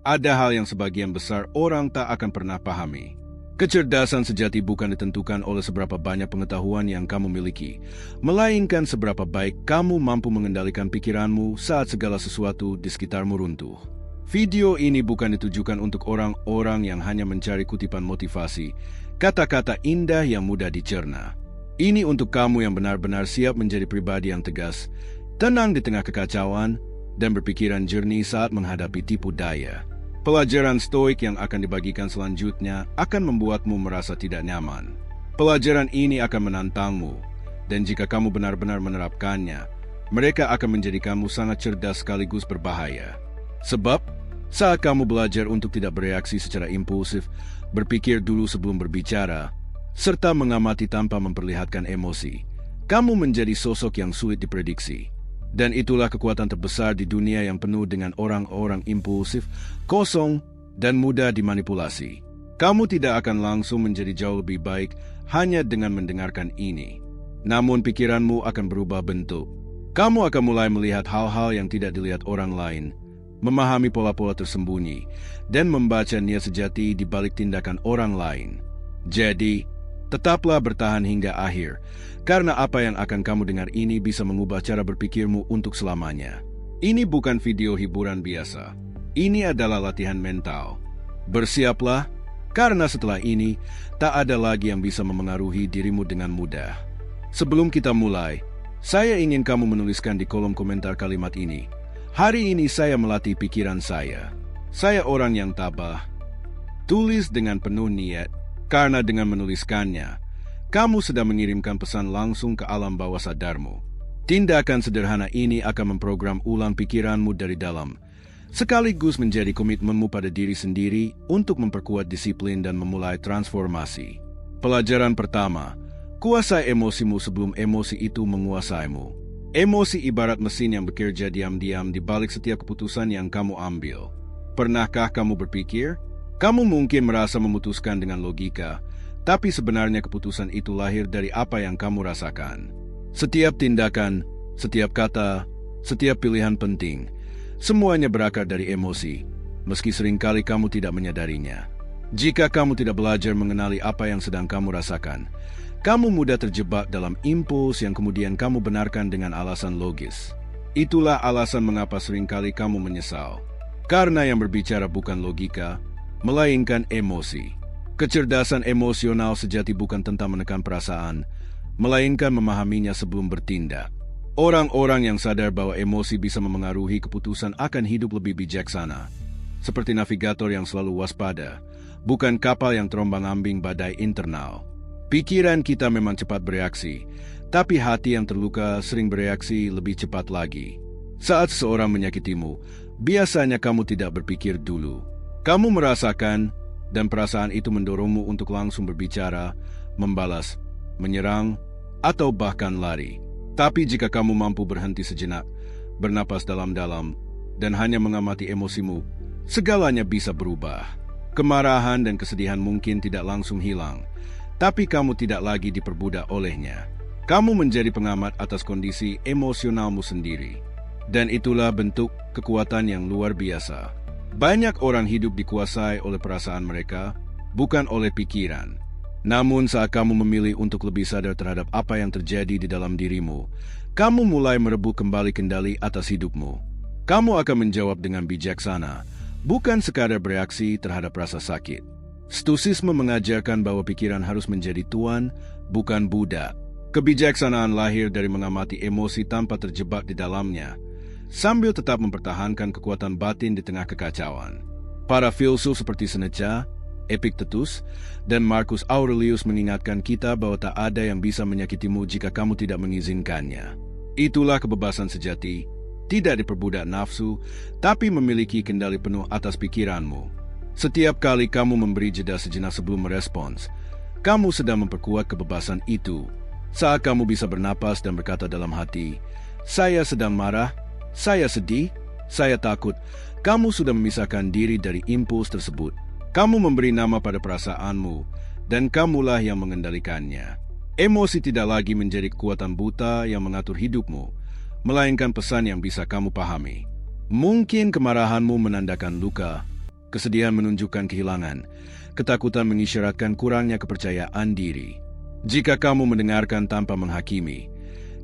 Ada hal yang sebagian besar orang tak akan pernah pahami. Kecerdasan sejati bukan ditentukan oleh seberapa banyak pengetahuan yang kamu miliki, melainkan seberapa baik kamu mampu mengendalikan pikiranmu saat segala sesuatu di sekitarmu runtuh. Video ini bukan ditujukan untuk orang-orang yang hanya mencari kutipan motivasi, kata-kata indah yang mudah dicerna. Ini untuk kamu yang benar-benar siap menjadi pribadi yang tegas, tenang di tengah kekacauan, dan berpikiran jernih saat menghadapi tipu daya. Pelajaran stoik yang akan dibagikan selanjutnya akan membuatmu merasa tidak nyaman. Pelajaran ini akan menantangmu, dan jika kamu benar-benar menerapkannya, mereka akan menjadikanmu sangat cerdas sekaligus berbahaya. Sebab, saat kamu belajar untuk tidak bereaksi secara impulsif, berpikir dulu sebelum berbicara, serta mengamati tanpa memperlihatkan emosi, kamu menjadi sosok yang sulit diprediksi. Dan itulah kekuatan terbesar di dunia yang penuh dengan orang-orang impulsif, kosong, dan mudah dimanipulasi. Kamu tidak akan langsung menjadi jauh lebih baik hanya dengan mendengarkan ini. Namun pikiranmu akan berubah bentuk. Kamu akan mulai melihat hal-hal yang tidak dilihat orang lain, memahami pola-pola tersembunyi, dan membaca niat sejati di balik tindakan orang lain. Jadi, tetaplah bertahan hingga akhir, karena apa yang akan kamu dengar ini bisa mengubah cara berpikirmu untuk selamanya. Ini bukan video hiburan biasa. Ini adalah latihan mental. Bersiaplah, karena setelah ini, tak ada lagi yang bisa memengaruhi dirimu dengan mudah. Sebelum kita mulai, saya ingin kamu menuliskan di kolom komentar kalimat ini. Hari ini saya melatih pikiran saya. Saya orang yang tabah. Tulis dengan penuh niat, karena dengan menuliskannya, kamu sedang mengirimkan pesan langsung ke alam bawah sadarmu. Tindakan sederhana ini akan memprogram ulang pikiranmu dari dalam, sekaligus menjadi komitmenmu pada diri sendiri untuk memperkuat disiplin dan memulai transformasi. Pelajaran pertama, kuasai emosimu sebelum emosi itu menguasaimu. Emosi ibarat mesin yang bekerja diam-diam di balik setiap keputusan yang kamu ambil. Pernahkah kamu berpikir? Kamu mungkin merasa memutuskan dengan logika, tapi sebenarnya keputusan itu lahir dari apa yang kamu rasakan. Setiap tindakan, setiap kata, setiap pilihan penting, semuanya berakar dari emosi, meski seringkali kamu tidak menyadarinya. Jika kamu tidak belajar mengenali apa yang sedang kamu rasakan, kamu mudah terjebak dalam impuls yang kemudian kamu benarkan dengan alasan logis. Itulah alasan mengapa seringkali kamu menyesal. Karena yang berbicara bukan logika, melainkan emosi. Kecerdasan emosional sejati bukan tentang menekan perasaan, melainkan memahaminya sebelum bertindak. Orang-orang yang sadar bahwa emosi bisa memengaruhi keputusan akan hidup lebih bijaksana. Seperti navigator yang selalu waspada, bukan kapal yang terombang-ambing badai internal. Pikiran kita memang cepat bereaksi, tapi hati yang terluka sering bereaksi lebih cepat lagi. Saat seseorang menyakitimu, biasanya kamu tidak berpikir dulu. Kamu merasakan, dan perasaan itu mendorongmu untuk langsung berbicara, membalas, menyerang, atau bahkan lari. Tapi jika kamu mampu berhenti sejenak, bernapas dalam-dalam, dan hanya mengamati emosimu, segalanya bisa berubah. Kemarahan dan kesedihan mungkin tidak langsung hilang, tapi kamu tidak lagi diperbudak olehnya. Kamu menjadi pengamat atas kondisi emosionalmu sendiri. Dan itulah bentuk kekuatan yang luar biasa. Banyak orang hidup dikuasai oleh perasaan mereka, bukan oleh pikiran. Namun saat kamu memilih untuk lebih sadar terhadap apa yang terjadi di dalam dirimu, kamu mulai merebut kembali kendali atas hidupmu. Kamu akan menjawab dengan bijaksana, bukan sekadar bereaksi terhadap rasa sakit. Stoicisme mengajarkan bahwa pikiran harus menjadi tuan, bukan budak. Kebijaksanaan lahir dari mengamati emosi tanpa terjebak di dalamnya, sambil tetap mempertahankan kekuatan batin di tengah kekacauan. Para filsuf seperti Seneca, Epictetus, dan Marcus Aurelius mengingatkan kita bahwa tak ada yang bisa menyakitimu jika kamu tidak mengizinkannya. Itulah kebebasan sejati, tidak diperbudak nafsu, tapi memiliki kendali penuh atas pikiranmu. Setiap kali kamu memberi jeda sejenak sebelum merespons, kamu sedang memperkuat kebebasan itu. Saat kamu bisa bernapas dan berkata dalam hati, "Saya sedang marah, saya sedih, saya takut," kamu sudah memisahkan diri dari impuls tersebut. Kamu memberi nama pada perasaanmu, dan kamulah yang mengendalikannya. Emosi tidak lagi menjadi kekuatan buta yang mengatur hidupmu, melainkan pesan yang bisa kamu pahami. Mungkin kemarahanmu menandakan luka, Kesedihan menunjukkan kehilangan. Ketakutan mengisyaratkan kurangnya kepercayaan diri. Jika kamu mendengarkan tanpa menghakimi,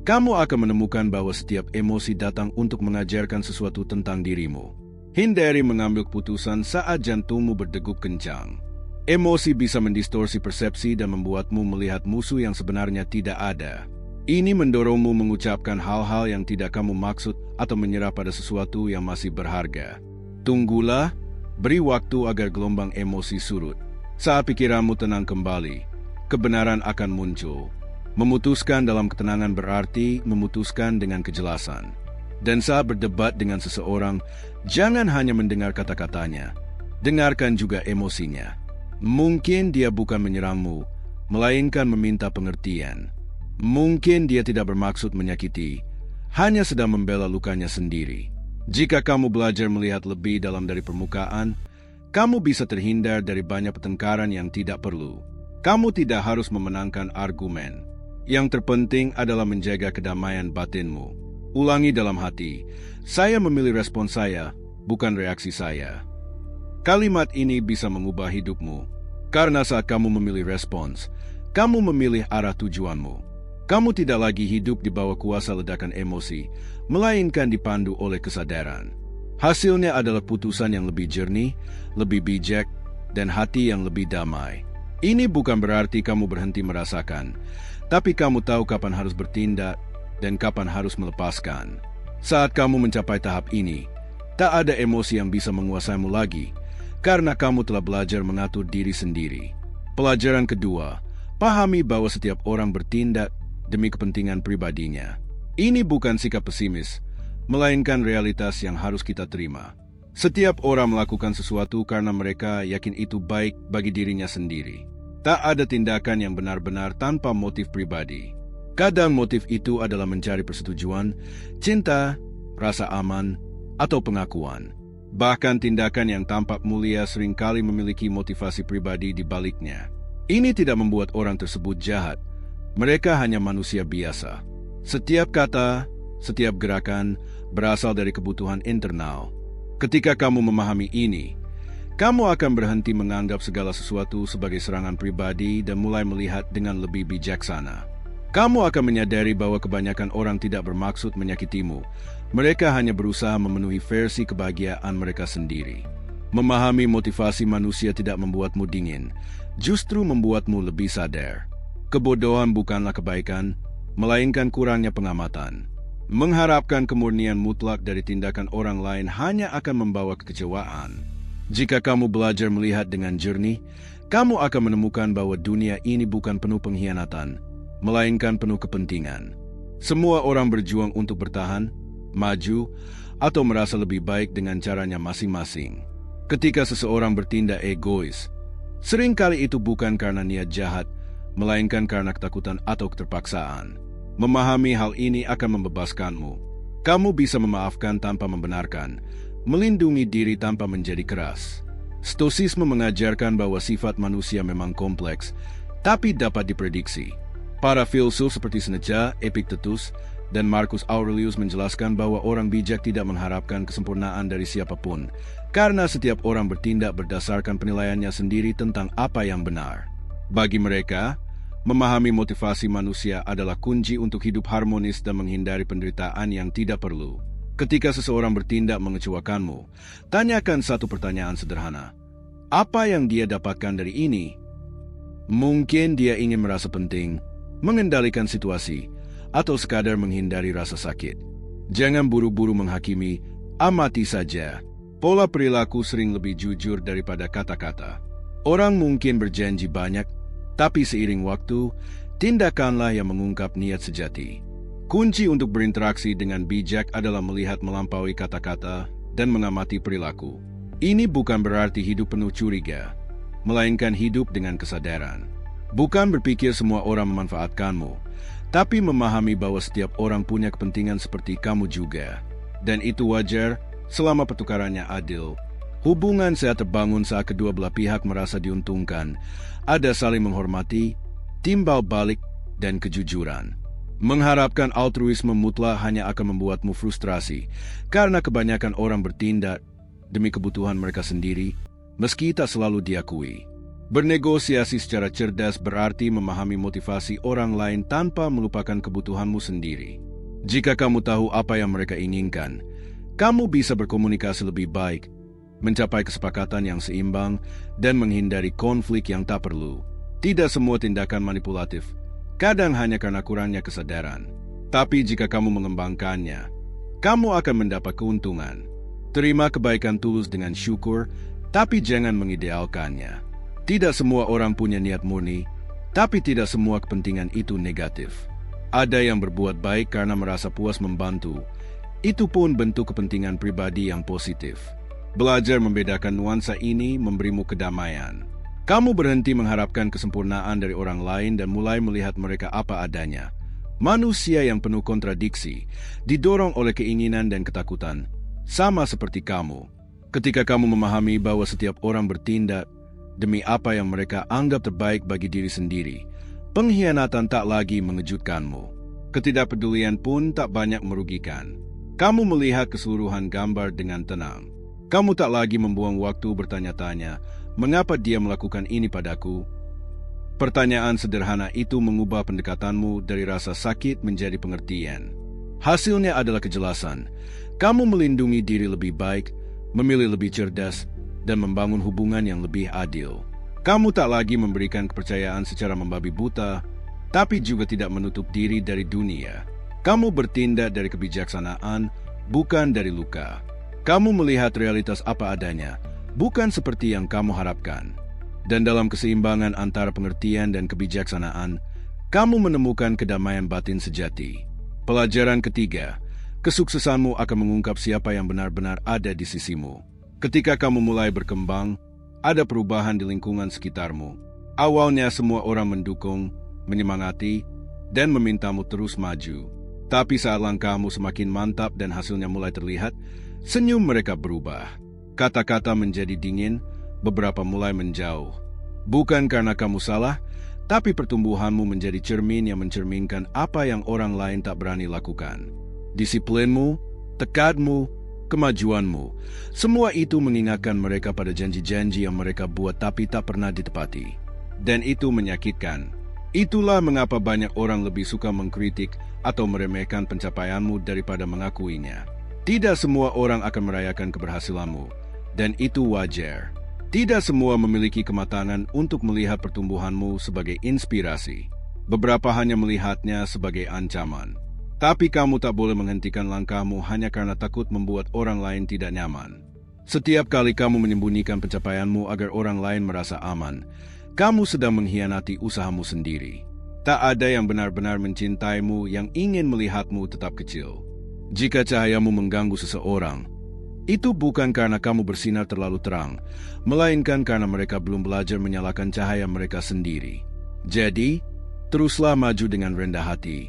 kamu akan menemukan bahwa setiap emosi datang untuk mengajarkan sesuatu tentang dirimu. Hindari mengambil keputusan saat jantungmu berdegup kencang. Emosi bisa mendistorsi persepsi dan membuatmu melihat musuh yang sebenarnya tidak ada. Ini mendorongmu mengucapkan hal-hal yang tidak kamu maksud atau menyerah pada sesuatu yang masih berharga. Tunggulah, beri waktu agar gelombang emosi surut. Saat pikiranmu tenang kembali, kebenaran akan muncul. Memutuskan dalam ketenangan berarti memutuskan dengan kejelasan. Dan saat berdebat dengan seseorang, jangan hanya mendengar kata-katanya, dengarkan juga emosinya. Mungkin dia bukan menyerangmu, melainkan meminta pengertian. Mungkin dia tidak bermaksud menyakiti, hanya sedang membela lukanya sendiri. Jika kamu belajar melihat lebih dalam dari permukaan, kamu bisa terhindar dari banyak pertengkaran yang tidak perlu. Kamu tidak harus memenangkan argumen. Yang terpenting adalah menjaga kedamaian batinmu. Ulangi dalam hati, saya memilih respon saya, bukan reaksi saya. Kalimat ini bisa mengubah hidupmu. Karena saat kamu memilih respons, kamu memilih arah tujuanmu. Kamu tidak lagi hidup di bawah kuasa ledakan emosi, melainkan dipandu oleh kesadaran. Hasilnya adalah putusan yang lebih jernih, lebih bijak, dan hati yang lebih damai. Ini bukan berarti kamu berhenti merasakan, tapi kamu tahu kapan harus bertindak dan kapan harus melepaskan. Saat kamu mencapai tahap ini, tak ada emosi yang bisa menguasaimu lagi, karena kamu telah belajar mengatur diri sendiri. Pelajaran kedua, pahami bahwa setiap orang bertindak demi kepentingan pribadinya. Ini bukan sikap pesimis, melainkan realitas yang harus kita terima. Setiap orang melakukan sesuatu karena mereka yakin itu baik bagi dirinya sendiri. Tak ada tindakan yang benar-benar tanpa motif pribadi. Kadang motif itu adalah mencari persetujuan, cinta, rasa aman, atau pengakuan. Bahkan tindakan yang tampak mulia seringkali memiliki motivasi pribadi di baliknya. Ini tidak membuat orang tersebut jahat. Mereka hanya manusia biasa. Setiap kata, setiap gerakan berasal dari kebutuhan internal. Ketika kamu memahami ini, kamu akan berhenti menganggap segala sesuatu sebagai serangan pribadi dan mulai melihat dengan lebih bijaksana. Kamu akan menyadari bahwa kebanyakan orang tidak bermaksud menyakitimu. Mereka hanya berusaha memenuhi versi kebahagiaan mereka sendiri. Memahami motivasi manusia tidak membuatmu dingin, justru membuatmu lebih sadar. Kebodohan bukanlah kebaikan, melainkan kurangnya pengamatan. Mengharapkan kemurnian mutlak dari tindakan orang lain hanya akan membawa kekecewaan. Jika kamu belajar melihat dengan jernih, kamu akan menemukan bahwa dunia ini bukan penuh pengkhianatan, melainkan penuh kepentingan. Semua orang berjuang untuk bertahan, maju, atau merasa lebih baik dengan caranya masing-masing. Ketika seseorang bertindak egois, seringkali itu bukan karena niat jahat, melainkan karena ketakutan atau keterpaksaan. Memahami hal ini akan membebaskanmu. Kamu bisa memaafkan tanpa membenarkan, melindungi diri tanpa menjadi keras. Stoisisme mengajarkan bahwa sifat manusia memang kompleks, tapi dapat diprediksi. Para filsuf seperti Seneca, Epictetus, dan Marcus Aurelius menjelaskan bahwa orang bijak tidak mengharapkan kesempurnaan dari siapapun, karena setiap orang bertindak berdasarkan penilaiannya sendiri tentang apa yang benar. Bagi mereka, memahami motivasi manusia adalah kunci untuk hidup harmonis dan menghindari penderitaan yang tidak perlu. Ketika seseorang bertindak mengecewakanmu, tanyakan satu pertanyaan sederhana. Apa yang dia dapatkan dari ini? Mungkin dia ingin merasa penting, mengendalikan situasi, atau sekadar menghindari rasa sakit. Jangan buru-buru menghakimi, amati saja. Pola perilaku sering lebih jujur daripada kata-kata. Orang mungkin berjanji banyak, tapi seiring waktu, tindakanlah yang mengungkap niat sejati. Kunci untuk berinteraksi dengan bijak adalah melihat melampaui kata-kata dan mengamati perilaku. Ini bukan berarti hidup penuh curiga, melainkan hidup dengan kesadaran. Bukan berpikir semua orang memanfaatkanmu, tapi memahami bahwa setiap orang punya kepentingan seperti kamu juga. Dan itu wajar selama pertukarannya adil. Hubungan sehat terbangun saat kedua belah pihak merasa diuntungkan. Ada saling menghormati, timbal balik, dan kejujuran. Mengharapkan altruisme mutlak hanya akan membuatmu frustrasi, karena kebanyakan orang bertindak demi kebutuhan mereka sendiri, meski tak selalu diakui. Bernegosiasi secara cerdas berarti memahami motivasi orang lain tanpa melupakan kebutuhanmu sendiri. Jika kamu tahu apa yang mereka inginkan, kamu bisa berkomunikasi lebih baik, mencapai kesepakatan yang seimbang, dan menghindari konflik yang tak perlu. Tidak semua tindakan manipulatif, kadang hanya karena kurangnya kesadaran. Tapi jika kamu mengembangkannya, kamu akan mendapat keuntungan. Terima kebaikan tulus dengan syukur, tapi jangan mengidealkannya. Tidak semua orang punya niat murni, tapi tidak semua kepentingan itu negatif. Ada yang berbuat baik karena merasa puas membantu. Itu pun bentuk kepentingan pribadi yang positif. Belajar membedakan nuansa ini memberimu kedamaian. Kamu berhenti mengharapkan kesempurnaan dari orang lain dan mulai melihat mereka apa adanya. Manusia yang penuh kontradiksi, didorong oleh keinginan dan ketakutan, sama seperti kamu. Ketika kamu memahami bahwa setiap orang bertindak demi apa yang mereka anggap terbaik bagi diri sendiri, pengkhianatan tak lagi mengejutkanmu. Ketidakpedulian pun tak banyak merugikan. Kamu melihat keseluruhan gambar dengan tenang. Kamu tak lagi membuang waktu bertanya-tanya, mengapa dia melakukan ini padaku? Pertanyaan sederhana itu mengubah pendekatanmu dari rasa sakit menjadi pengertian. Hasilnya adalah kejelasan. Kamu melindungi diri lebih baik, memilih lebih cerdas, dan membangun hubungan yang lebih adil. Kamu tak lagi memberikan kepercayaan secara membabi buta, tapi juga tidak menutup diri dari dunia. Kamu bertindak dari kebijaksanaan, bukan dari luka. Kamu melihat realitas apa adanya, bukan seperti yang kamu harapkan. Dan dalam keseimbangan antara pengertian dan kebijaksanaan, kamu menemukan kedamaian batin sejati. Pelajaran ketiga, kesuksesanmu akan mengungkap siapa yang benar-benar ada di sisimu. Ketika kamu mulai berkembang, ada perubahan di lingkungan sekitarmu. Awalnya semua orang mendukung, menyemangati, dan memintamu terus maju. Tapi saat langkahmu semakin mantap dan hasilnya mulai terlihat, senyum mereka berubah. Kata-kata menjadi dingin, beberapa mulai menjauh. Bukan karena kamu salah, tapi pertumbuhanmu menjadi cermin yang mencerminkan apa yang orang lain tak berani lakukan. Disiplinmu, tekadmu, kemajuanmu, semua itu mengingatkan mereka pada janji-janji yang mereka buat tapi tak pernah ditepati. Dan itu menyakitkan. Itulah mengapa banyak orang lebih suka mengkritik atau meremehkan pencapaianmu daripada mengakuinya. Tidak semua orang akan merayakan keberhasilanmu, dan itu wajar. Tidak semua memiliki kematangan untuk melihat pertumbuhanmu sebagai inspirasi. Beberapa hanya melihatnya sebagai ancaman. Tapi kamu tak boleh menghentikan langkahmu hanya karena takut membuat orang lain tidak nyaman. Setiap kali kamu menyembunyikan pencapaianmu agar orang lain merasa aman, kamu sedang mengkhianati usahamu sendiri. Tak ada yang benar-benar mencintaimu yang ingin melihatmu tetap kecil. Jika cahayamu mengganggu seseorang, itu bukan karena kamu bersinar terlalu terang, melainkan karena mereka belum belajar menyalakan cahaya mereka sendiri. Jadi, teruslah maju dengan rendah hati,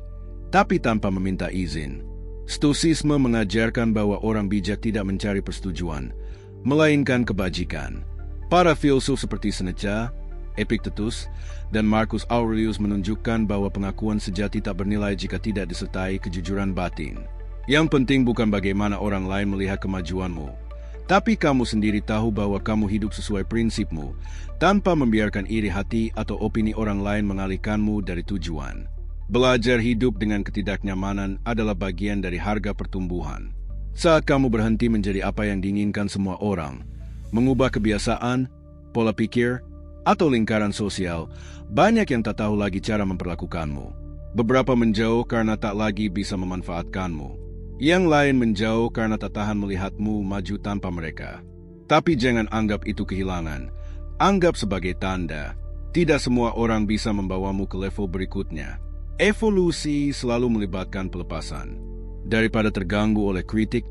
tapi tanpa meminta izin. Stoisisme mengajarkan bahwa orang bijak tidak mencari persetujuan, melainkan kebajikan. Para filsuf seperti Seneca, Epictetus, dan Marcus Aurelius menunjukkan bahwa pengakuan sejati tak bernilai jika tidak disertai kejujuran batin. Yang penting bukan bagaimana orang lain melihat kemajuanmu, tapi kamu sendiri tahu bahwa kamu hidup sesuai prinsipmu, tanpa membiarkan iri hati atau opini orang lain mengalihkanmu dari tujuan. Belajar hidup dengan ketidaknyamanan adalah bagian dari harga pertumbuhan. Saat kamu berhenti menjadi apa yang diinginkan semua orang, mengubah kebiasaan, pola pikir, atau lingkaran sosial, banyak yang tak tahu lagi cara memperlakukanmu. Beberapa menjauh karena tak lagi bisa memanfaatkanmu. Yang lain menjauh karena tak tahan melihatmu maju tanpa mereka. Tapi jangan anggap itu kehilangan. Anggap sebagai tanda. Tidak semua orang bisa membawamu ke level berikutnya. Evolusi selalu melibatkan pelepasan. Daripada terganggu oleh kritik,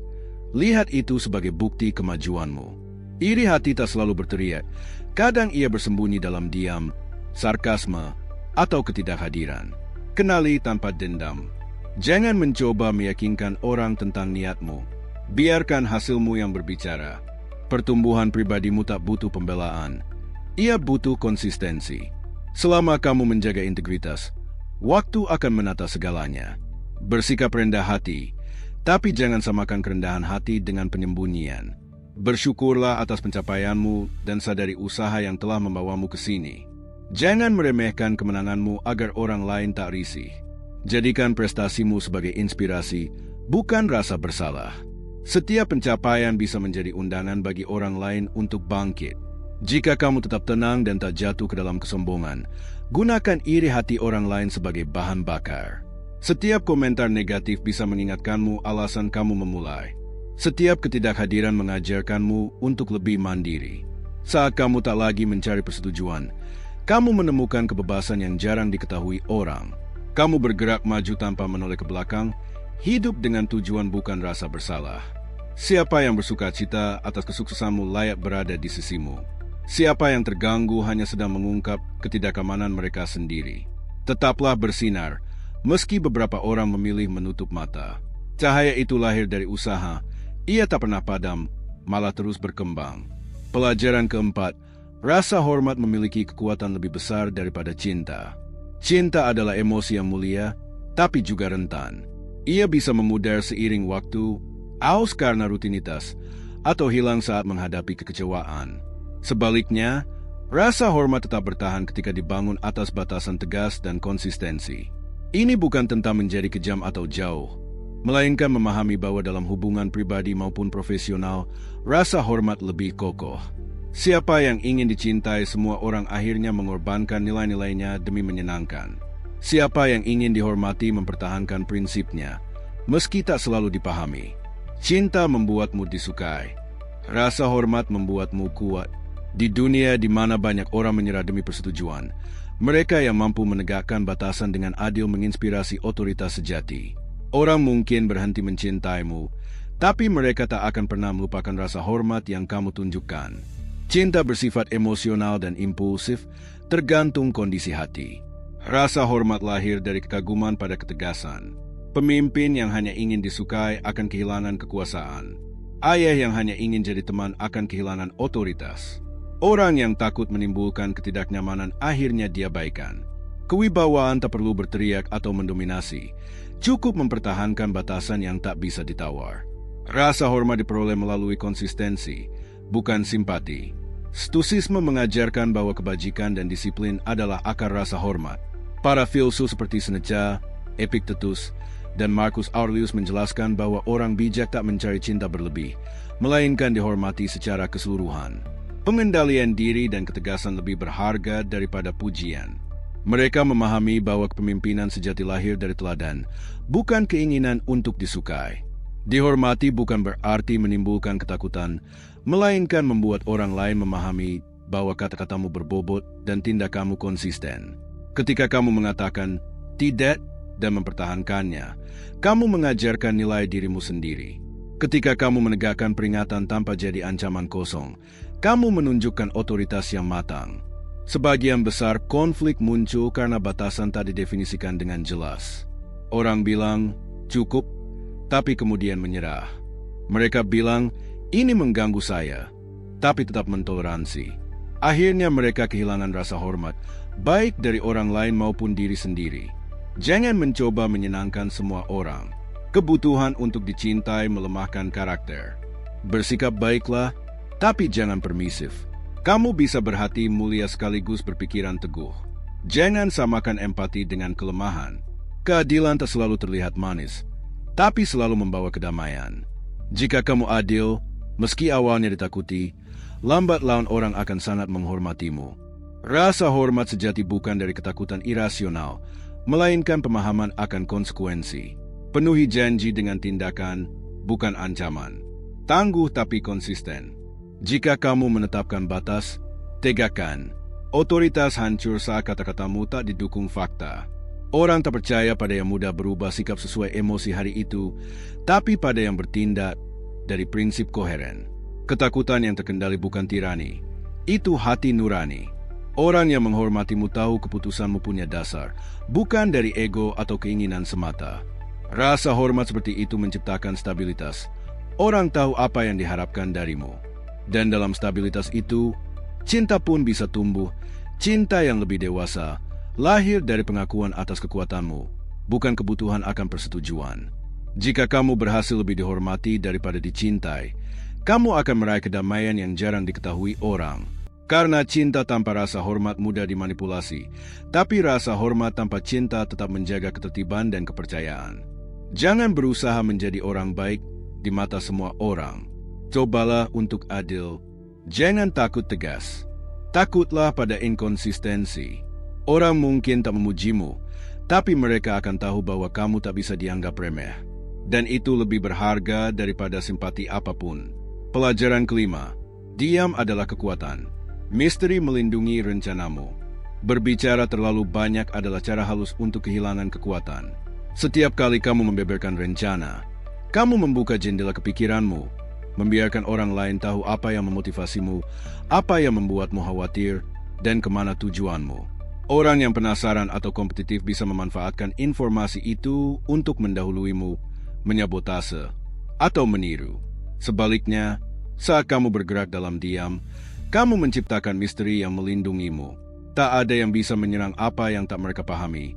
lihat itu sebagai bukti kemajuanmu. Iri hati tak selalu berteriak. Kadang ia bersembunyi dalam diam, sarkasme, atau ketidakhadiran. Kenali tanpa dendam. Jangan mencoba meyakinkan orang tentang niatmu. Biarkan hasilmu yang berbicara. Pertumbuhan pribadimu tak butuh pembelaan. Ia butuh konsistensi. Selama kamu menjaga integritas, waktu akan menata segalanya. Bersikap rendah hati, tapi jangan samakan kerendahan hati dengan penyembunyian. Bersyukurlah atas pencapaianmu dan sadari usaha yang telah membawamu ke sini. Jangan meremehkan kemenanganmu agar orang lain tak risih. Jadikan prestasimu sebagai inspirasi, bukan rasa bersalah. Setiap pencapaian bisa menjadi undangan bagi orang lain untuk bangkit. Jika kamu tetap tenang dan tak jatuh ke dalam kesombongan, gunakan iri hati orang lain sebagai bahan bakar. Setiap komentar negatif bisa mengingatkanmu alasan kamu memulai. Setiap ketidakhadiran mengajarkanmu untuk lebih mandiri. Saat kamu tak lagi mencari persetujuan, kamu menemukan kebebasan yang jarang diketahui orang. Kamu bergerak maju tanpa menoleh ke belakang, hidup dengan tujuan bukan rasa bersalah. Siapa yang bersuka cita atas kesuksesanmu layak berada di sisimu. Siapa yang terganggu hanya sedang mengungkap ketidakamanan mereka sendiri. Tetaplah bersinar, meski beberapa orang memilih menutup mata. Cahaya itu lahir dari usaha, ia tak pernah padam, malah terus berkembang. Pelajaran keempat, rasa hormat memiliki kekuatan lebih besar daripada cinta. Cinta adalah emosi yang mulia, tapi juga rentan. Ia bisa memudar seiring waktu, aus karena rutinitas, atau hilang saat menghadapi kekecewaan. Sebaliknya, rasa hormat tetap bertahan ketika dibangun atas batasan tegas dan konsistensi. Ini bukan tentang menjadi kejam atau jauh, melainkan memahami bahwa dalam hubungan pribadi maupun profesional, rasa hormat lebih kokoh. Siapa yang ingin dicintai, semua orang akhirnya mengorbankan nilai-nilainya demi menyenangkan. Siapa yang ingin dihormati mempertahankan prinsipnya, meski tak selalu dipahami. Cinta membuatmu disukai. Rasa hormat membuatmu kuat. Di dunia di mana banyak orang menyerah demi persetujuan, mereka yang mampu menegakkan batasan dengan adil menginspirasi otoritas sejati. Orang mungkin berhenti mencintaimu, tapi mereka tak akan pernah melupakan rasa hormat yang kamu tunjukkan. Cinta bersifat emosional dan impulsif, tergantung kondisi hati. Rasa hormat lahir dari kekaguman pada ketegasan. Pemimpin yang hanya ingin disukai akan kehilangan kekuasaan. Ayah yang hanya ingin jadi teman akan kehilangan otoritas. Orang yang takut menimbulkan ketidaknyamanan akhirnya diabaikan. Kewibawaan tak perlu berteriak atau mendominasi, cukup mempertahankan batasan yang tak bisa ditawar. Rasa hormat diperoleh melalui konsistensi, bukan simpati. Stoicisme mengajarkan bahwa kebajikan dan disiplin adalah akar rasa hormat. Para filsuf seperti Seneca, Epictetus, dan Marcus Aurelius menjelaskan bahwa orang bijak tak mencari cinta berlebih, melainkan dihormati secara keseluruhan. Pengendalian diri dan ketegasan lebih berharga daripada pujian. Mereka memahami bahwa kepemimpinan sejati lahir dari teladan, bukan keinginan untuk disukai. Dihormati bukan berarti menimbulkan ketakutan, melainkan membuat orang lain memahami bahwa kata-katamu berbobot dan tindakanmu konsisten. Ketika kamu mengatakan tidak dan mempertahankannya, kamu mengajarkan nilai dirimu sendiri. Ketika kamu menegakkan peringatan tanpa jadi ancaman kosong, kamu menunjukkan otoritas yang matang. Sebagian besar konflik muncul karena batasan tak didefinisikan dengan jelas. Orang bilang, cukup, tapi kemudian menyerah. Mereka bilang, ini mengganggu saya, tapi tetap mentoleransi. Akhirnya mereka kehilangan rasa hormat, baik dari orang lain maupun diri sendiri. Jangan mencoba menyenangkan semua orang. Kebutuhan untuk dicintai melemahkan karakter. Bersikap baiklah, tapi jangan permisif. Kamu bisa berhati mulia sekaligus berpikiran teguh. Jangan samakan empati dengan kelemahan. Keadilan tak selalu terlihat manis, tapi selalu membawa kedamaian. Jika kamu adil, meski awalnya ditakuti, lambat laun orang akan sangat menghormatimu. Rasa hormat sejati bukan dari ketakutan irasional, melainkan pemahaman akan konsekuensi. Penuhi janji dengan tindakan, bukan ancaman. Tangguh tapi konsisten. Jika kamu menetapkan batas, tegakkan. Otoritas hancur saat kata-katamu tak didukung fakta. Orang tak percaya pada yang mudah berubah sikap sesuai emosi hari itu, tapi pada yang bertindak dari prinsip koheren. Ketakutan yang terkendali bukan tirani, itu hati nurani. Orang yang menghormatimu tahu keputusanmu punya dasar, bukan dari ego atau keinginan semata. Rasa hormat seperti itu menciptakan stabilitas. Orang tahu apa yang diharapkan darimu. Dan dalam stabilitas itu, cinta pun bisa tumbuh. Cinta yang lebih dewasa, lahir dari pengakuan atas kekuatanmu, bukan kebutuhan akan persetujuan. Jika kamu berhasil lebih dihormati daripada dicintai, Kamu akan meraih kedamaian yang jarang diketahui orang. Karena cinta tanpa rasa hormat mudah dimanipulasi, tapi rasa hormat tanpa cinta tetap menjaga ketertiban dan kepercayaan. Jangan berusaha menjadi orang baik di mata semua orang. Cobalah untuk adil. Jangan takut tegas. Takutlah pada inkonsistensi. Orang mungkin tak memujimu, tapi mereka akan tahu bahwa kamu tak bisa dianggap remeh. Dan itu lebih berharga daripada simpati apapun. Pelajaran kelima, diam adalah kekuatan. Misteri melindungi rencanamu. Berbicara terlalu banyak adalah cara halus untuk kehilangan kekuatan. Setiap kali kamu membeberkan rencana, kamu membuka jendela kepikiranmu, membiarkan orang lain tahu apa yang memotivasimu, apa yang membuatmu khawatir, dan kemana tujuanmu. Orang yang penasaran atau kompetitif bisa memanfaatkan informasi itu untuk mendahuluimu, menyabotase, atau meniru. Sebaliknya, saat kamu bergerak dalam diam, kamu menciptakan misteri yang melindungimu. Tak ada yang bisa menyerang apa yang tak mereka pahami,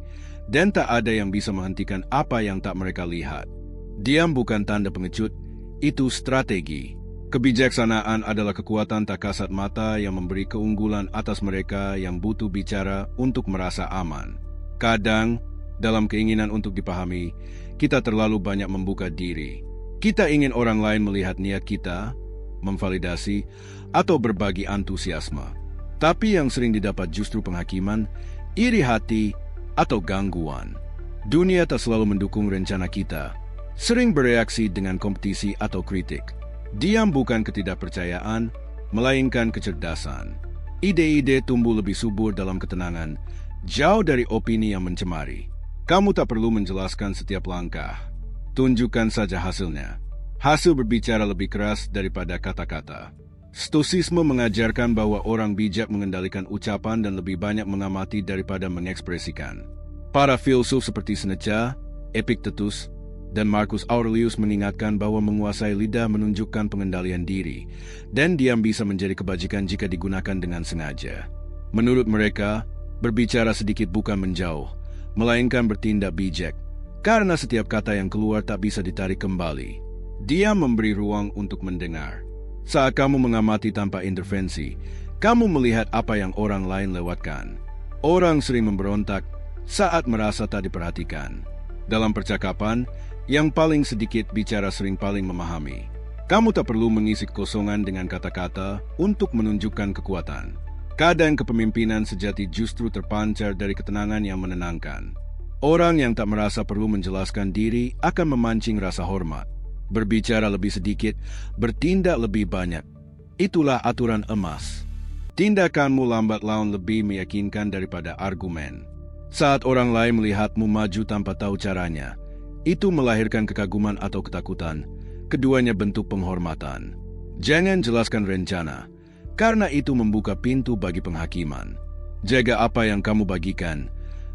dan tak ada yang bisa menghentikan apa yang tak mereka lihat. Diam bukan tanda pengecut, itu strategi. Kebijaksanaan adalah kekuatan tak kasat mata yang memberi keunggulan atas mereka yang butuh bicara untuk merasa aman. Kadang, dalam keinginan untuk dipahami, kita terlalu banyak membuka diri. Kita ingin orang lain melihat niat kita, memvalidasi, atau berbagi antusiasme. Tapi yang sering didapat justru penghakiman, iri hati, atau gangguan. Dunia tak selalu mendukung rencana kita, sering bereaksi dengan kompetisi atau kritik. Diam bukan ketidakpercayaan, melainkan kecerdasan. Ide-ide tumbuh lebih subur dalam ketenangan, jauh dari opini yang mencemari. Kamu tak perlu menjelaskan setiap langkah. Tunjukkan saja hasilnya. Hasil berbicara lebih keras daripada kata-kata. Stoisisme mengajarkan bahwa orang bijak mengendalikan ucapan dan lebih banyak mengamati daripada mengekspresikan. Para filsuf seperti Seneca, Epictetus, dan Marcus Aurelius mengingatkan bahwa menguasai lidah menunjukkan pengendalian diri, dan diam bisa menjadi kebajikan jika digunakan dengan sengaja. Menurut mereka, berbicara sedikit bukan menjauh, melainkan bertindak bijak, karena setiap kata yang keluar tak bisa ditarik kembali. Dia memberi ruang untuk mendengar. Saat kamu mengamati tanpa intervensi, kamu melihat apa yang orang lain lewatkan. Orang sering memberontak saat merasa tak diperhatikan. Dalam percakapan, yang paling sedikit bicara sering paling memahami. Kamu tak perlu mengisi kekosongan dengan kata-kata untuk menunjukkan kekuatan. Kadang kepemimpinan sejati justru terpancar dari ketenangan yang menenangkan. Orang yang tak merasa perlu menjelaskan diri akan memancing rasa hormat. Berbicara lebih sedikit, bertindak lebih banyak. Itulah aturan emas. Tindakanmu lambat laun lebih meyakinkan daripada argumen. Saat orang lain melihatmu maju tanpa tahu caranya, itu melahirkan kekaguman atau ketakutan. Keduanya bentuk penghormatan. Jangan jelaskan rencana, karena itu membuka pintu bagi penghakiman. Jaga apa yang kamu bagikan,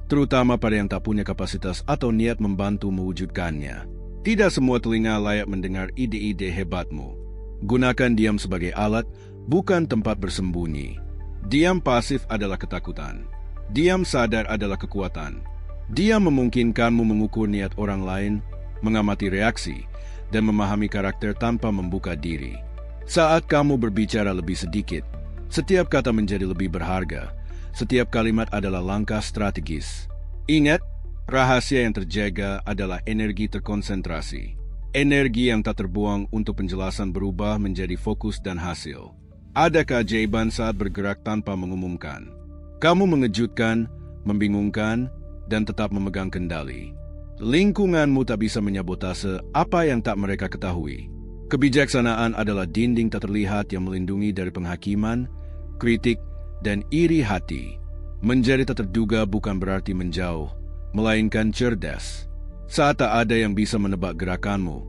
terutama pada yang tak punya kapasitas atau niat membantu mewujudkannya. Tidak semua telinga layak mendengar ide-ide hebatmu. Gunakan diam sebagai alat, bukan tempat bersembunyi. Diam pasif adalah ketakutan. Diam sadar adalah kekuatan. Diam memungkinkanmu mengukur niat orang lain, mengamati reaksi, dan memahami karakter tanpa membuka diri. Saat kamu berbicara lebih sedikit, setiap kata menjadi lebih berharga. Setiap kalimat adalah langkah strategis. Ingat, rahasia yang terjaga adalah energi terkonsentrasi. Energi yang tak terbuang untuk penjelasan berubah menjadi fokus dan hasil. Ada keajaiban saat bergerak tanpa mengumumkan. Kamu mengejutkan, membingungkan, dan tetap memegang kendali. Lingkunganmu tak bisa menyabotase apa yang tak mereka ketahui. Kebijaksanaan adalah dinding tak terlihat yang melindungi dari penghakiman, kritik, dan iri hati. Menjadi tak terduga bukan berarti menjauh, melainkan cerdas. Saat tak ada yang bisa menebak gerakanmu,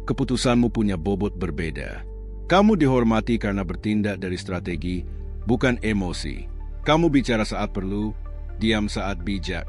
keputusanmu punya bobot berbeda. Kamu dihormati karena bertindak dari strategi, bukan emosi. Kamu bicara saat perlu, diam saat bijak.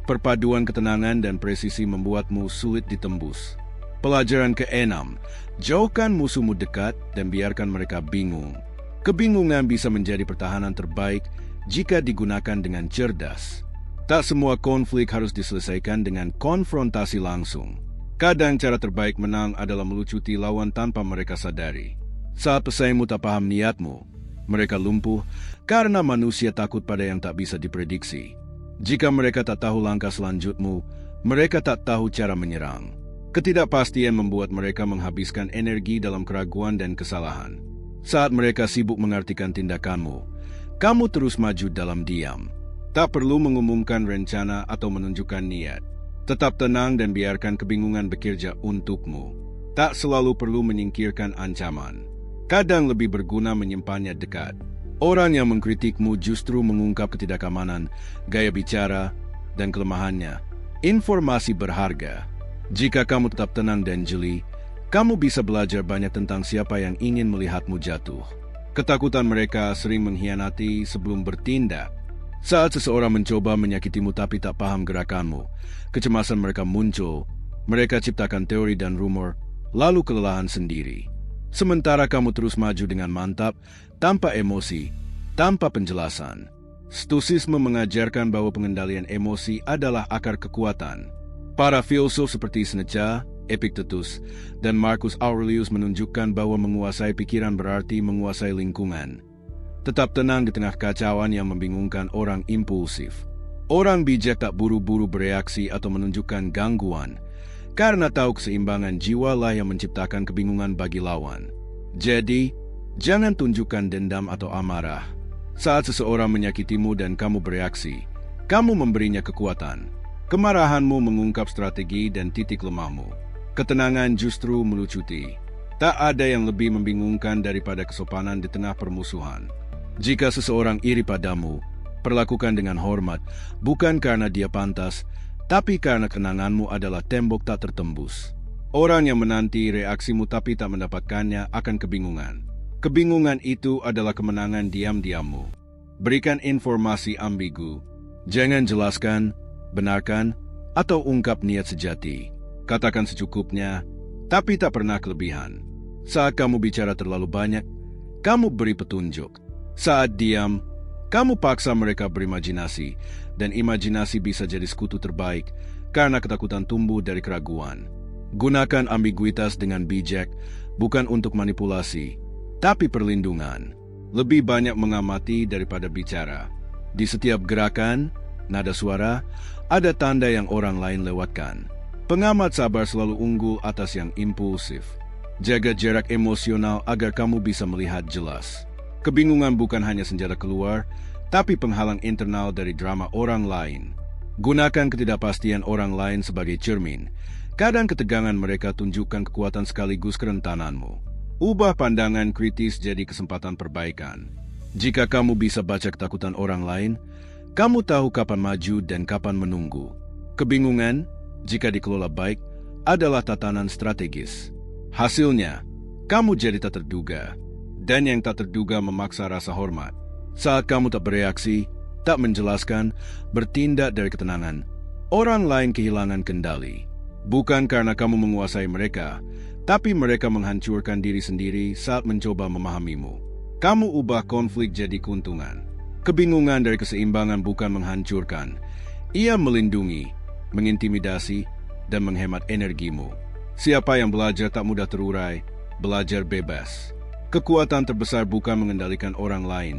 Perpaduan ketenangan dan presisi membuatmu sulit ditembus. Pelajaran ke-6, jauhkan musuhmu dekat dan biarkan mereka bingung. Kebingungan bisa menjadi pertahanan terbaik jika digunakan dengan cerdas. Tak semua konflik harus diselesaikan dengan konfrontasi langsung. Kadang cara terbaik menang adalah melucuti lawan tanpa mereka sadari. Saat pesaingmu tak paham niatmu, mereka lumpuh karena manusia takut pada yang tak bisa diprediksi. Jika mereka tak tahu langkah selanjutmu, mereka tak tahu cara menyerang. Ketidakpastian membuat mereka menghabiskan energi dalam keraguan dan kesalahan. Saat mereka sibuk mengartikan tindakanmu, kamu terus maju dalam diam. Tak perlu mengumumkan rencana atau menunjukkan niat. Tetap tenang dan biarkan kebingungan bekerja untukmu. Tak selalu perlu menyingkirkan ancaman. Kadang lebih berguna menyimpannya dekat. Orang yang mengkritikmu justru mengungkap ketidakamanan, gaya bicara, dan kelemahannya. Informasi berharga. Jika kamu tetap tenang dan jeli, kamu bisa belajar banyak tentang siapa yang ingin melihatmu jatuh. Ketakutan mereka sering mengkhianati sebelum bertindak. Saat seseorang mencoba menyakitimu tapi tak paham gerakanmu, kecemasan mereka muncul. Mereka ciptakan teori dan rumor, lalu kelelahan sendiri. Sementara kamu terus maju dengan mantap, tanpa emosi, tanpa penjelasan. Stoicisme mengajarkan bahwa pengendalian emosi adalah akar kekuatan. Para filsuf seperti Seneca, Epictetus, dan Marcus Aurelius menunjukkan bahwa menguasai pikiran berarti menguasai lingkungan. Tetap tenang di tengah kacauan yang membingungkan orang impulsif. Orang bijak tak buru-buru bereaksi atau menunjukkan gangguan, karena tahu keseimbangan jiwalah yang menciptakan kebingungan bagi lawan. Jadi, jangan tunjukkan dendam atau amarah. Saat seseorang menyakitimu dan kamu bereaksi, kamu memberinya kekuatan. Kemarahanmu mengungkap strategi dan titik lemahmu. Ketenangan justru melucuti. Tak ada yang lebih membingungkan daripada kesopanan di tengah permusuhan. Jika seseorang iri padamu, perlakukan dengan hormat, bukan karena dia pantas, tapi karena kenanganmu adalah tembok tak tertembus. Orang yang menanti reaksimu tapi tak mendapatkannya akan kebingungan. Kebingungan itu adalah kemenangan diam-diammu. Berikan informasi ambigu. Jangan jelaskan, benarkan, atau ungkap niat sejati. Katakan secukupnya, tapi tak pernah kelebihan. Saat kamu bicara terlalu banyak, kamu beri petunjuk. Saat diam, kamu paksa mereka berimajinasi, dan imajinasi bisa jadi sekutu terbaik karena ketakutan tumbuh dari keraguan. Gunakan ambiguitas dengan bijak, bukan untuk manipulasi, tapi perlindungan. Lebih banyak mengamati daripada bicara. Di setiap gerakan, nada suara, ada tanda yang orang lain lewatkan. Pengamat sabar selalu unggul atas yang impulsif. Jaga jarak emosional agar kamu bisa melihat jelas. Kebingungan bukan hanya senjata keluar, tapi penghalang internal dari drama orang lain. Gunakan ketidakpastian orang lain sebagai cermin. Kadang ketegangan mereka tunjukkan kekuatan sekaligus kerentananmu. Ubah pandangan kritis jadi kesempatan perbaikan. Jika kamu bisa baca ketakutan orang lain, kamu tahu kapan maju dan kapan menunggu. Kebingungan, jika dikelola baik, adalah tatanan strategis. Hasilnya, kamu jadi tak terduga. Dan yang tak terduga memaksa rasa hormat. Saat kamu tak bereaksi, tak menjelaskan, bertindak dari ketenangan, orang lain kehilangan kendali. Bukan karena kamu menguasai mereka, tapi mereka menghancurkan diri sendiri saat mencoba memahamimu. Kamu ubah konflik jadi keuntungan. Kebingungan dari keseimbangan bukan menghancurkan. Ia melindungi, mengintimidasi, dan menghemat energimu. Siapa yang belajar tak mudah terurai, belajar bebas. Kekuatan terbesar bukan mengendalikan orang lain,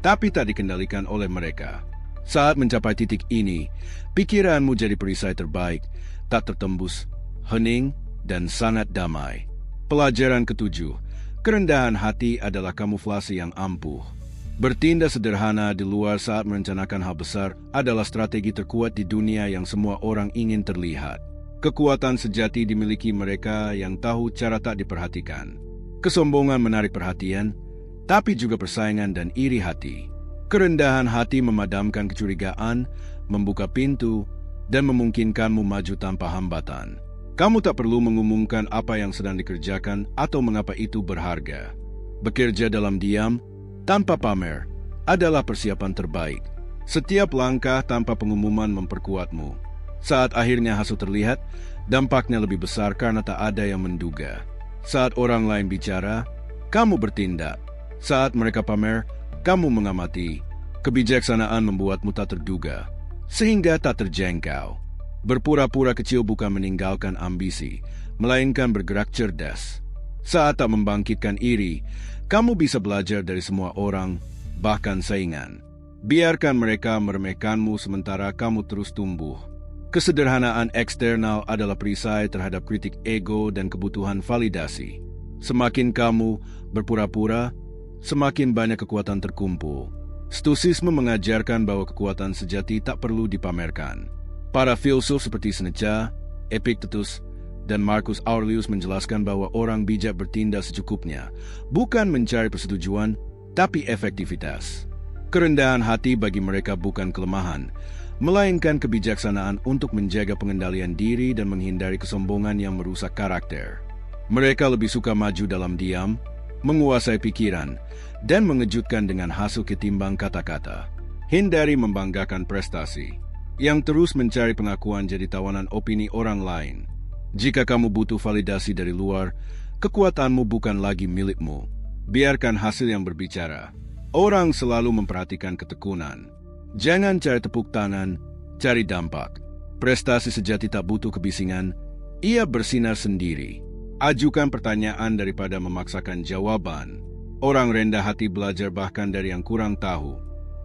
tapi tak dikendalikan oleh mereka. Saat mencapai titik ini, pikiranmu jadi perisai terbaik, tak tertembus, hening, dan sangat damai. Pelajaran ketujuh, kerendahan hati adalah kamuflase yang ampuh. Bertindak sederhana di luar saat merencanakan hal besar adalah strategi terkuat di dunia yang semua orang ingin terlihat. Kekuatan sejati dimiliki mereka yang tahu cara tak diperhatikan. Kesombongan menarik perhatian, tapi juga persaingan dan iri hati. Kerendahan hati memadamkan kecurigaan, membuka pintu, dan memungkinkanmu maju tanpa hambatan. Kamu tak perlu mengumumkan apa yang sedang dikerjakan atau mengapa itu berharga. Bekerja dalam diam, tanpa pamer, adalah persiapan terbaik. Setiap langkah tanpa pengumuman memperkuatmu. Saat akhirnya hasil terlihat, dampaknya lebih besar karena tak ada yang menduga. Saat orang lain bicara, kamu bertindak. Saat mereka pamer, kamu mengamati. Kebijaksanaan membuatmu tak terduga, sehingga tak terjangkau. Berpura-pura kecil bukan meninggalkan ambisi, melainkan bergerak cerdas. Saat tak membangkitkan iri, kamu bisa belajar dari semua orang, bahkan saingan. Biarkan mereka meremehkanmu sementara kamu terus tumbuh. Kesederhanaan eksternal adalah perisai terhadap kritik ego dan kebutuhan validasi. Semakin kamu berpura-pura, semakin banyak kekuatan terkumpul. Stoicisme mengajarkan bahwa kekuatan sejati tak perlu dipamerkan. Para filsuf seperti Seneca, Epictetus, dan Marcus Aurelius menjelaskan bahwa orang bijak bertindak secukupnya, bukan mencari persetujuan, tapi efektivitas. Kerendahan hati bagi mereka bukan kelemahan, melainkan kebijaksanaan untuk menjaga pengendalian diri dan menghindari kesombongan yang merusak karakter. Mereka lebih suka maju dalam diam, menguasai pikiran, dan mengejutkan dengan hasil ketimbang kata-kata. Hindari membanggakan prestasi. Yang terus mencari pengakuan jadi tawanan opini orang lain. Jika kamu butuh validasi dari luar, kekuatanmu bukan lagi milikmu. Biarkan hasil yang berbicara. Orang selalu memperhatikan ketekunan. Jangan cari tepuk tangan, cari dampak. Prestasi sejati tak butuh kebisingan, ia bersinar sendiri. Ajukan pertanyaan daripada memaksakan jawaban. Orang rendah hati belajar bahkan dari yang kurang tahu.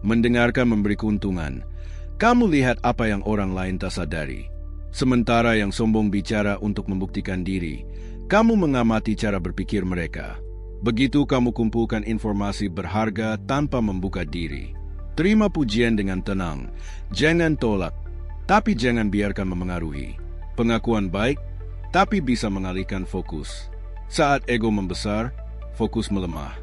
Mendengarkan memberi keuntungan. Kamu lihat apa yang orang lain tak sadari. Sementara yang sombong bicara untuk membuktikan diri, kamu mengamati cara berpikir mereka. Begitu kamu kumpulkan informasi berharga tanpa membuka diri. Terima pujian dengan tenang, jangan tolak, tapi jangan biarkan memengaruhi. Pengakuan baik, tapi bisa mengalihkan fokus. Saat ego membesar, fokus melemah.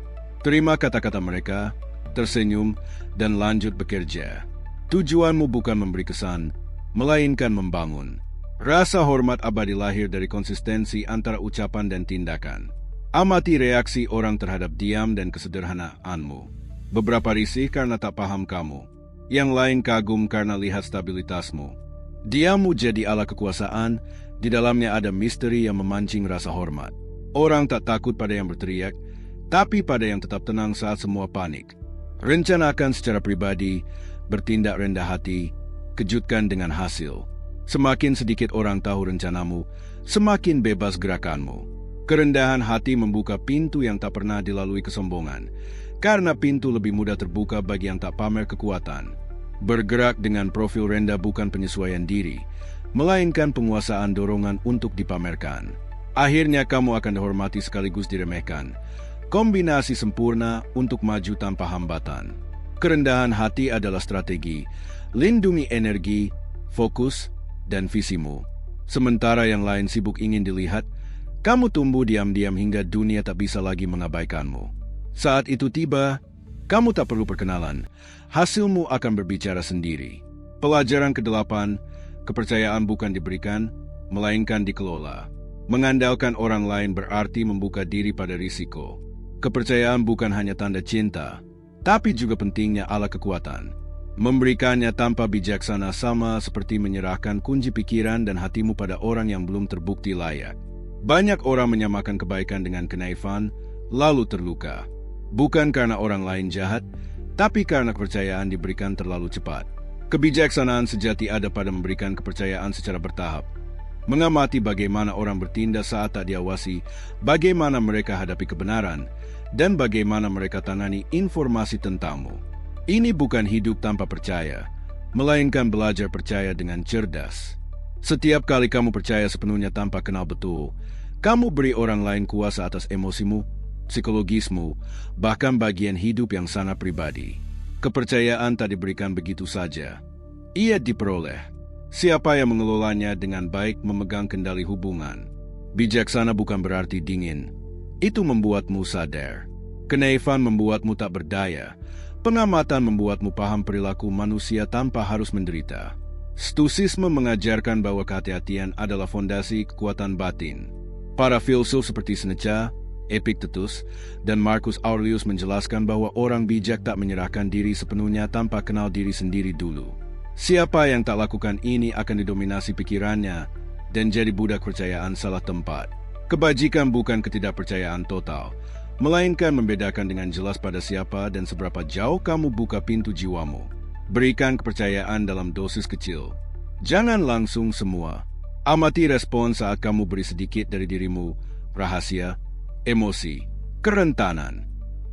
Terima kata-kata mereka, tersenyum, dan lanjut bekerja. Tujuanmu bukan memberi kesan, melainkan membangun. Rasa hormat abadi lahir dari konsistensi antara ucapan dan tindakan. Amati reaksi orang terhadap diam dan kesederhanaanmu. Beberapa risih karena tak paham kamu. Yang lain kagum karena lihat stabilitasmu. Diammu jadi alat kekuasaan, di dalamnya ada misteri yang memancing rasa hormat. Orang tak takut pada yang berteriak, tapi pada yang tetap tenang saat semua panik. Rencanakan secara pribadi, bertindak rendah hati, kejutkan dengan hasil. Semakin sedikit orang tahu rencanamu, semakin bebas gerakanmu. Kerendahan hati membuka pintu yang tak pernah dilalui kesombongan, karena pintu lebih mudah terbuka bagi yang tak pamer kekuatan. Bergerak dengan profil rendah bukan penyesuaian diri, melainkan penguasaan dorongan untuk dipamerkan. Akhirnya kamu akan dihormati sekaligus diremehkan. Kombinasi sempurna untuk maju tanpa hambatan. Kerendahan hati adalah strategi. Lindungi energi, fokus, dan visimu. Sementara yang lain sibuk ingin dilihat, kamu tumbuh diam-diam hingga dunia tak bisa lagi mengabaikanmu. Saat itu tiba, kamu tak perlu perkenalan. Hasilmu akan berbicara sendiri. Pelajaran ke-8, kepercayaan bukan diberikan, melainkan dikelola. Mengandalkan orang lain berarti membuka diri pada risiko. Kepercayaan bukan hanya tanda cinta, tapi juga pentingnya alat kekuatan. Memberikannya tanpa bijaksana sama seperti menyerahkan kunci pikiran dan hatimu pada orang yang belum terbukti layak. Banyak orang menyamakan kebaikan dengan kenaifan, lalu terluka. Bukan karena orang lain jahat, tapi karena kepercayaan diberikan terlalu cepat. Kebijaksanaan sejati ada pada memberikan kepercayaan secara bertahap. Mengamati bagaimana orang bertindak saat tak diawasi, bagaimana mereka hadapi kebenaran, dan bagaimana mereka tangani informasi tentangmu. Ini bukan hidup tanpa percaya, melainkan belajar percaya dengan cerdas. Setiap kali kamu percaya sepenuhnya tanpa kenal betul, kamu beri orang lain kuasa atas emosimu, psikologismu, bahkan bagian hidup yang sangat pribadi. Kepercayaan tak diberikan begitu saja. Ia diperoleh. Siapa yang mengelolanya dengan baik memegang kendali hubungan. Bijaksana bukan berarti dingin. Itu membuatmu sadar. Kenaifan membuatmu tak berdaya. Pengamatan membuatmu paham perilaku manusia tanpa harus menderita. Stoicisme mengajarkan bahwa kehati-hatian adalah fondasi kekuatan batin. Para filsuf seperti Seneca, Epictetus, dan Marcus Aurelius menjelaskan bahwa orang bijak tak menyerahkan diri sepenuhnya tanpa kenal diri sendiri dulu. Siapa yang tak lakukan ini akan didominasi pikirannya dan jadi budak kepercayaan salah tempat. Kebajikan bukan ketidakpercayaan total, melainkan membedakan dengan jelas pada siapa dan seberapa jauh kamu buka pintu jiwamu. Berikan kepercayaan dalam dosis kecil. Jangan langsung semua. Amati respon saat kamu beri sedikit dari dirimu, rahasia, emosi, kerentanan.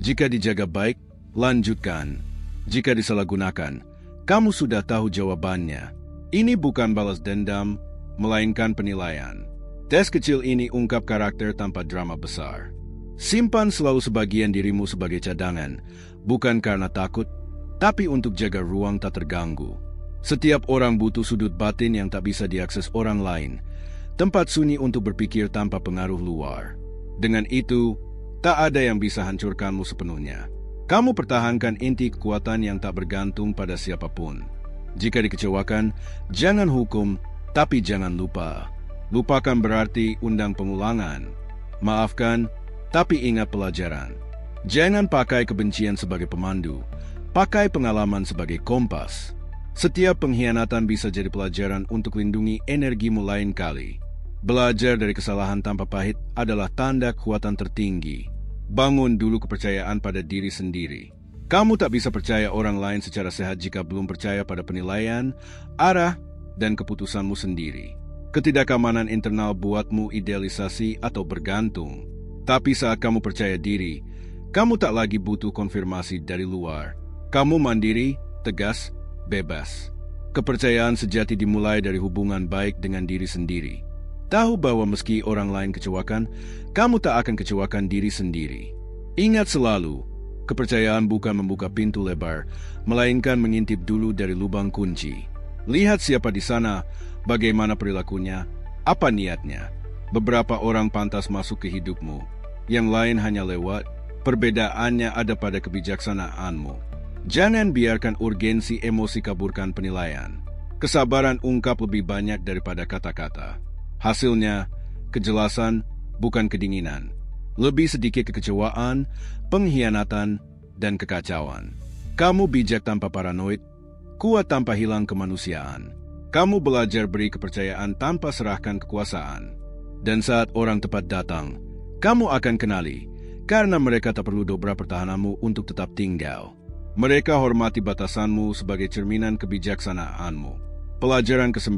Jika dijaga baik, lanjutkan. Jika disalahgunakan, kamu sudah tahu jawabannya. Ini bukan balas dendam, melainkan penilaian. Tes kecil ini ungkap karakter tanpa drama besar. Simpan selalu sebagian dirimu sebagai cadangan, bukan karena takut, tapi untuk jaga ruang tak terganggu. Setiap orang butuh sudut batin yang tak bisa diakses orang lain, tempat sunyi untuk berpikir tanpa pengaruh luar. Dengan itu, tak ada yang bisa hancurkanmu sepenuhnya. Kamu pertahankan inti kekuatan yang tak bergantung pada siapapun. Jika dikecewakan, jangan hukum, tapi jangan lupa. Lupakan berarti undang pengulangan. Maafkan, tapi ingat pelajaran. Jangan pakai kebencian sebagai pemandu, pakai pengalaman sebagai kompas. Setiap pengkhianatan bisa jadi pelajaran untuk lindungi energimu lain kali. Belajar dari kesalahan tanpa pahit adalah tanda kekuatan tertinggi. Bangun dulu kepercayaan pada diri sendiri. Kamu tak bisa percaya orang lain secara sehat jika belum percaya pada penilaian, arah, dan keputusanmu sendiri. Ketidakamanan internal buatmu idealisasi atau bergantung. Tapi saat kamu percaya diri, kamu tak lagi butuh konfirmasi dari luar. Kamu mandiri, tegas, bebas. Kepercayaan sejati dimulai dari hubungan baik dengan diri sendiri. Tahu bahwa meski orang lain kecewakan, kamu tak akan kecewakan diri sendiri. Ingat selalu, kepercayaan bukan membuka pintu lebar, melainkan mengintip dulu dari lubang kunci. Lihat siapa di sana, bagaimana perilakunya, apa niatnya. Beberapa orang pantas masuk ke hidupmu, yang lain hanya lewat. Perbedaannya ada pada kebijaksanaanmu. Jangan biarkan urgensi emosi kaburkan penilaian. Kesabaran ungkap lebih banyak daripada kata-kata. Hasilnya, kejelasan bukan kedinginan. Lebih sedikit kekecewaan, pengkhianatan, dan kekacauan. Kamu bijak tanpa paranoid, kuat tanpa hilang kemanusiaan. Kamu belajar beri kepercayaan tanpa serahkan kekuasaan. Dan saat orang tepat datang, kamu akan kenali, karena mereka tak perlu dobra pertahananmu untuk tetap tinggal. Mereka hormati batasanmu sebagai cerminan kebijaksanaanmu. Pelajaran ke-9.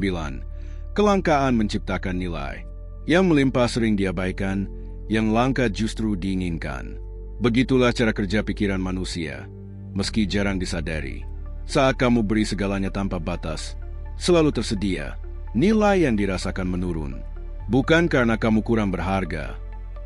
Kelangkaan menciptakan nilai. Yang melimpah sering diabaikan, yang langka justru diinginkan. Begitulah cara kerja pikiran manusia, meski jarang disadari. Saat kamu beri segalanya tanpa batas, selalu tersedia, nilai yang dirasakan menurun. Bukan karena kamu kurang berharga,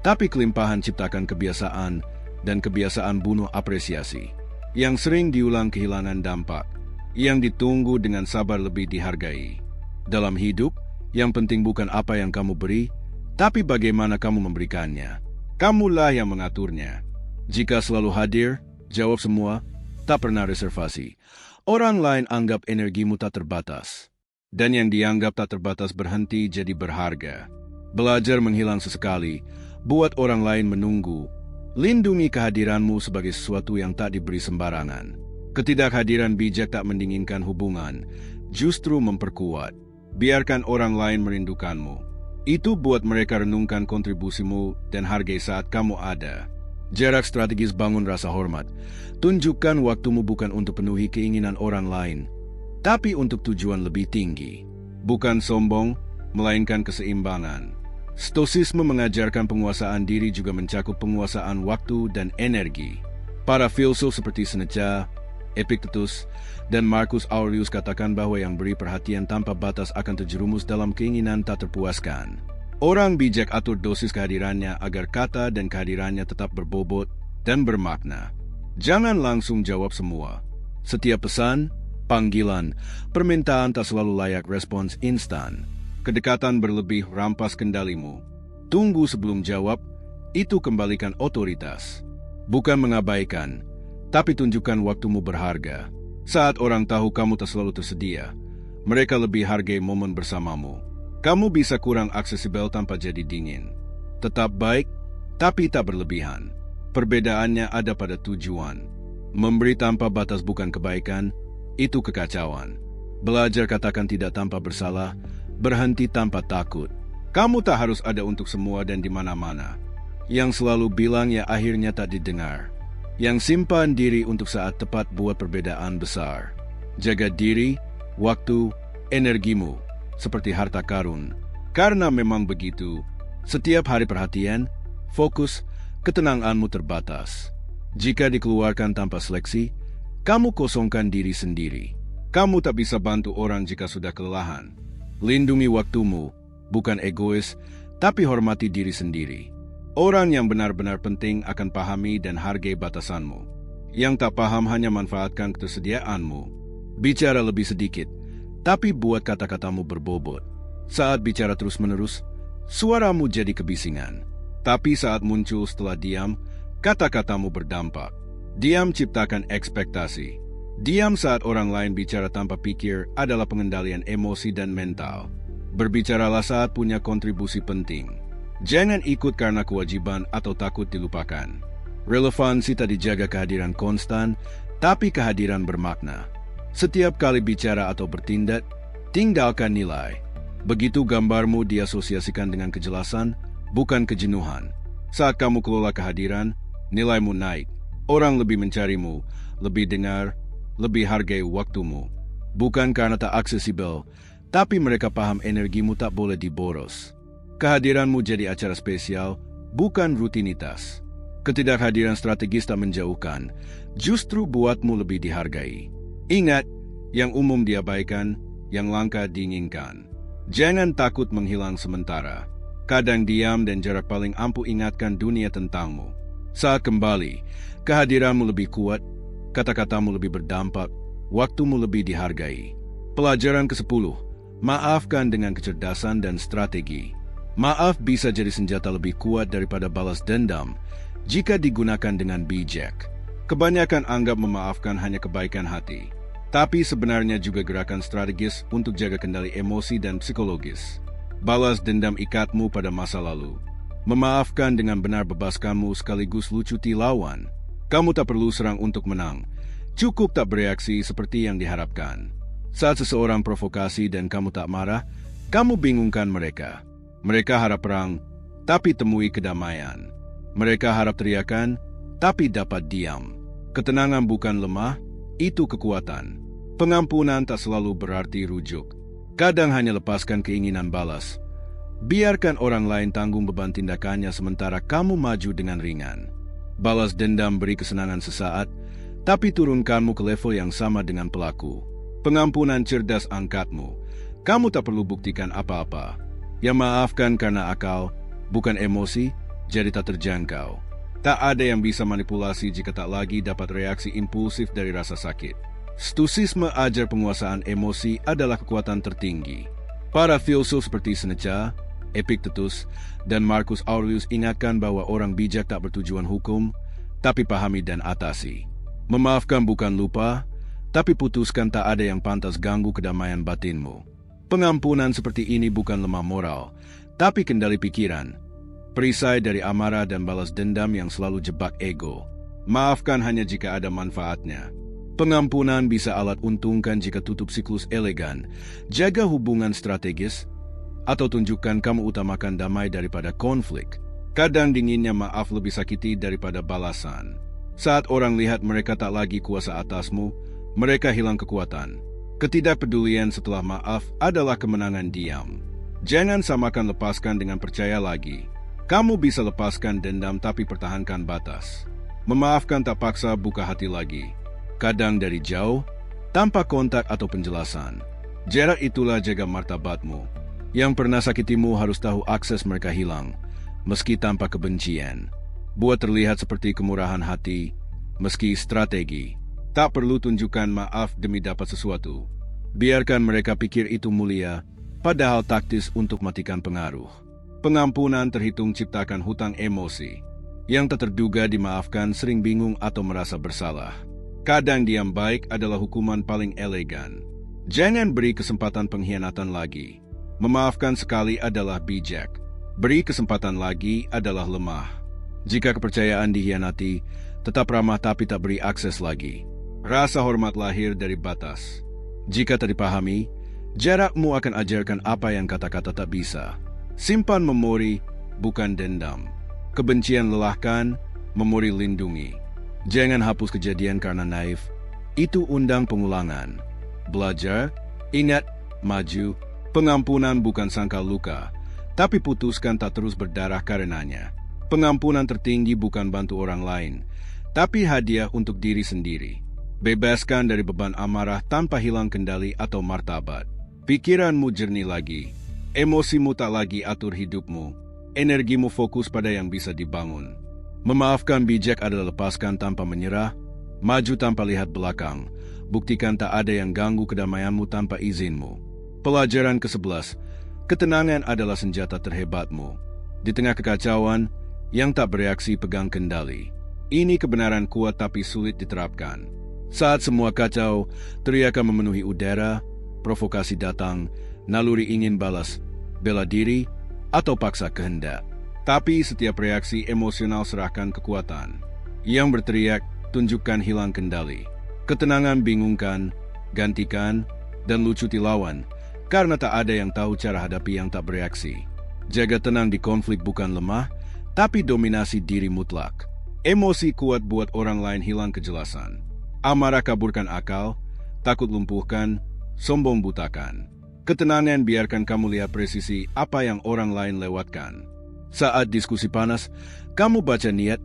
tapi kelimpahan ciptakan kebiasaan, dan kebiasaan bunuh apresiasi. Yang sering diulang kehilangan dampak, yang ditunggu dengan sabar lebih dihargai. Dalam hidup, yang penting bukan apa yang kamu beri, tapi bagaimana kamu memberikannya. Kamulah yang mengaturnya. Jika selalu hadir, jawab semua, tak pernah reservasi. Orang lain anggap energimu tak terbatas. Dan yang dianggap tak terbatas berhenti jadi berharga. Belajar menghilang sesekali, buat orang lain menunggu. Lindungi kehadiranmu sebagai sesuatu yang tak diberi sembarangan. Ketidakhadiran bijak tak mendinginkan hubungan, justru memperkuat. Biarkan orang lain merindukanmu. Itu buat mereka renungkan kontribusimu dan hargai saat kamu ada. Jarak strategis bangun rasa hormat. Tunjukkan waktumu bukan untuk penuhi keinginan orang lain, tapi untuk tujuan lebih tinggi. Bukan sombong, melainkan keseimbangan. Stoisisme mengajarkan penguasaan diri juga mencakup penguasaan waktu dan energi. Para filsuf seperti Seneca, Epictetus, dan Marcus Aurelius katakan bahwa yang beri perhatian tanpa batas akan terjerumus dalam keinginan tak terpuaskan. Orang bijak atur dosis kehadirannya agar kata dan kehadirannya tetap berbobot dan bermakna. Jangan langsung jawab semua. Setiap pesan, panggilan, permintaan tak selalu layak respons instan. Kedekatan berlebih rampas kendalimu. Tunggu sebelum jawab, itu kembalikan otoritas. Bukan mengabaikan, tapi tunjukkan waktumu berharga. Saat orang tahu kamu tak selalu tersedia, mereka lebih hargai momen bersamamu. Kamu bisa kurang aksesibel tanpa jadi dingin. Tetap baik, tapi tak berlebihan. Perbedaannya ada pada tujuan. Memberi tanpa batas bukan kebaikan, itu kekacauan. Belajar katakan tidak tanpa bersalah, berhenti tanpa takut. Kamu tak harus ada untuk semua dan di mana-mana. Yang selalu bilang ya akhirnya tak didengar. Yang simpan diri untuk saat tepat buat perbedaan besar. Jaga diri, waktu, energimu, seperti harta karun. Karena memang begitu, setiap hari perhatian, fokus, ketenanganmu terbatas. Jika dikeluarkan tanpa seleksi, kamu kosongkan diri sendiri. Kamu tak bisa bantu orang jika sudah kelelahan. Lindungi waktumu, bukan egois, tapi hormati diri sendiri. Orang yang benar-benar penting akan pahami dan hargai batasanmu. Yang tak paham hanya manfaatkan ketersediaanmu. Bicara lebih sedikit, tapi buat kata-katamu berbobot. Saat bicara terus-menerus, suaramu jadi kebisingan. Tapi saat muncul setelah diam, kata-katamu berdampak. Diam ciptakan ekspektasi. Diam saat orang lain bicara tanpa pikir adalah pengendalian emosi dan mental. Berbicaralah saat punya kontribusi penting. Jangan ikut karena kewajiban atau takut dilupakan. Relevansi tak dijaga kehadiran konstan, tapi kehadiran bermakna. Setiap kali bicara atau bertindak, tinggalkan nilai. Begitu gambarmu diasosiasikan dengan kejelasan, bukan kejenuhan. Saat kamu kelola kehadiran, nilaimu naik. Orang lebih mencarimu, lebih dengar, lebih hargai waktumu. Bukan karena tak aksesibel, tapi mereka paham energimu tak boleh diboros. Kehadiranmu jadi acara spesial, bukan rutinitas. Ketidakhadiran strategis tak menjauhkan, justru buatmu lebih dihargai. Ingat, yang umum diabaikan, yang langka diinginkan. Jangan takut menghilang sementara. Kadang diam dan jarak paling ampuh ingatkan dunia tentangmu. Saat kembali, kehadiranmu lebih kuat, kata-katamu lebih berdampak, waktumu lebih dihargai. Pelajaran ke-10, maafkan dengan kecerdasan dan strategi. Maaf bisa jadi senjata lebih kuat daripada balas dendam jika digunakan dengan bijak. Kebanyakan anggap memaafkan hanya kebaikan hati, tapi sebenarnya juga gerakan strategis untuk jaga kendali emosi dan psikologis. Balas dendam ikatmu pada masa lalu. Memaafkan dengan benar bebaskanmu sekaligus lucuti lawan. Kamu tak perlu serang untuk menang. Cukup tak bereaksi seperti yang diharapkan. Saat seseorang provokasi dan kamu tak marah, kamu bingungkan mereka. Mereka harap perang, tapi temui kedamaian. Mereka harap teriakan, tapi dapat diam. Ketenangan bukan lemah, itu kekuatan. Pengampunan tak selalu berarti rujuk. Kadang hanya lepaskan keinginan balas. Biarkan orang lain tanggung beban tindakannya sementara kamu maju dengan ringan. Balas dendam beri kesenangan sesaat, tapi turunkanmu ke level yang sama dengan pelaku. Pengampunan cerdas angkatmu. Kamu tak perlu buktikan apa-apa. Yang maafkan karena akal, bukan emosi, jadi tak terjangkau. Tak ada yang bisa manipulasi jika tak lagi dapat reaksi impulsif dari rasa sakit. Stoicisme ajar penguasaan emosi adalah kekuatan tertinggi. Para filsuf seperti Seneca, Epictetus, dan Marcus Aurelius ingatkan bahwa orang bijak tak bertujuan hukum, tapi pahami dan atasi. Memaafkan bukan lupa, tapi putuskan tak ada yang pantas ganggu kedamaian batinmu. Pengampunan seperti ini bukan lemah moral, tapi kendali pikiran. Perisai dari amarah dan balas dendam yang selalu jebak ego. Maafkan hanya jika ada manfaatnya. Pengampunan bisa alat untungkan jika tutup siklus elegan, jaga hubungan strategis, atau tunjukkan kamu utamakan damai daripada konflik. Kadang dinginnya maaf lebih sakiti daripada balasan. Saat orang lihat mereka tak lagi kuasa atasmu, mereka hilang kekuatan. Ketidakpedulian setelah maaf adalah kemenangan diam. Jangan samakan lepaskan dengan percaya lagi. Kamu bisa lepaskan dendam tapi pertahankan batas. Memaafkan tak paksa buka hati lagi. Kadang dari jauh, tanpa kontak atau penjelasan. Jarak itulah jaga martabatmu. Yang pernah sakitimu harus tahu akses mereka hilang, meski tanpa kebencian. Buat terlihat seperti kemurahan hati, meski strategi. Tak perlu tunjukkan maaf demi dapat sesuatu. Biarkan mereka pikir itu mulia, padahal taktis untuk matikan pengaruh. Pengampunan terhitung ciptakan hutang emosi. Yang tak terduga dimaafkan sering bingung atau merasa bersalah. Kadang diam baik adalah hukuman paling elegan. Jangan beri kesempatan pengkhianatan lagi. Memaafkan sekali adalah bijak. Beri kesempatan lagi adalah lemah. Jika kepercayaan dikhianati, tetap ramah tapi tak beri akses lagi. Rasa hormat lahir dari batas. Jika tak dipahami, jarakmu akan ajarkan apa yang kata-kata tak bisa. Simpan memori, bukan dendam. Kebencian lelahkan, memori lindungi. Jangan hapus kejadian karena naif. Itu undang pengulangan. Belajar, ingat, maju. Pengampunan bukan sangkal luka, tapi putuskan tak terus berdarah karenanya. Pengampunan tertinggi bukan bantu orang lain, tapi hadiah untuk diri sendiri. Bebaskan dari beban amarah tanpa hilang kendali atau martabat. Pikiranmu jernih lagi, emosimu tak lagi atur hidupmu, energimu fokus pada yang bisa dibangun. Memaafkan bijak adalah lepaskan tanpa menyerah, maju tanpa lihat belakang, buktikan tak ada yang ganggu kedamaianmu tanpa izinmu. Pelajaran ke-11, ketenangan adalah senjata terhebatmu. Di tengah kekacauan, yang tak bereaksi pegang kendali. Ini kebenaran kuat tapi sulit diterapkan. Saat semua kacau, teriakan memenuhi udara, provokasi datang, naluri ingin balas, bela diri, atau paksa kehendak. Tapi setiap reaksi emosional serahkan kekuatan. Yang berteriak, tunjukkan hilang kendali. Ketenangan bingungkan, gantikan, dan lucuti lawan, karena tak ada yang tahu cara hadapi yang tak bereaksi. Jaga tenang di konflik bukan lemah, tapi dominasi diri mutlak. Emosi kuat buat orang lain hilang kejelasan. Amarah kaburkan akal, takut lumpuhkan, sombong butakan. Ketenangan biarkan kamu lihat presisi apa yang orang lain lewatkan. Saat diskusi panas, kamu baca niat,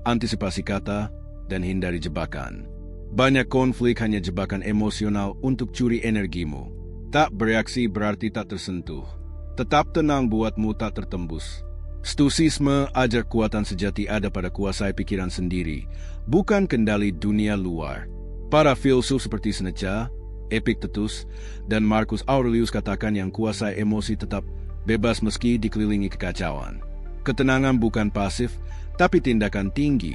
antisipasi kata, dan hindari jebakan. Banyak konflik hanya jebakan emosional untuk curi energimu. Tak bereaksi berarti tak tersentuh. Tetap tenang buatmu tak tertembus. Stoicisme ajar kekuatan sejati ada pada kuasai pikiran sendiri, bukan kendali dunia luar. Para filsuf seperti Seneca, Epictetus, dan Marcus Aurelius katakan yang kuasai emosi tetap bebas meski dikelilingi kekacauan. Ketenangan bukan pasif, tapi tindakan tinggi.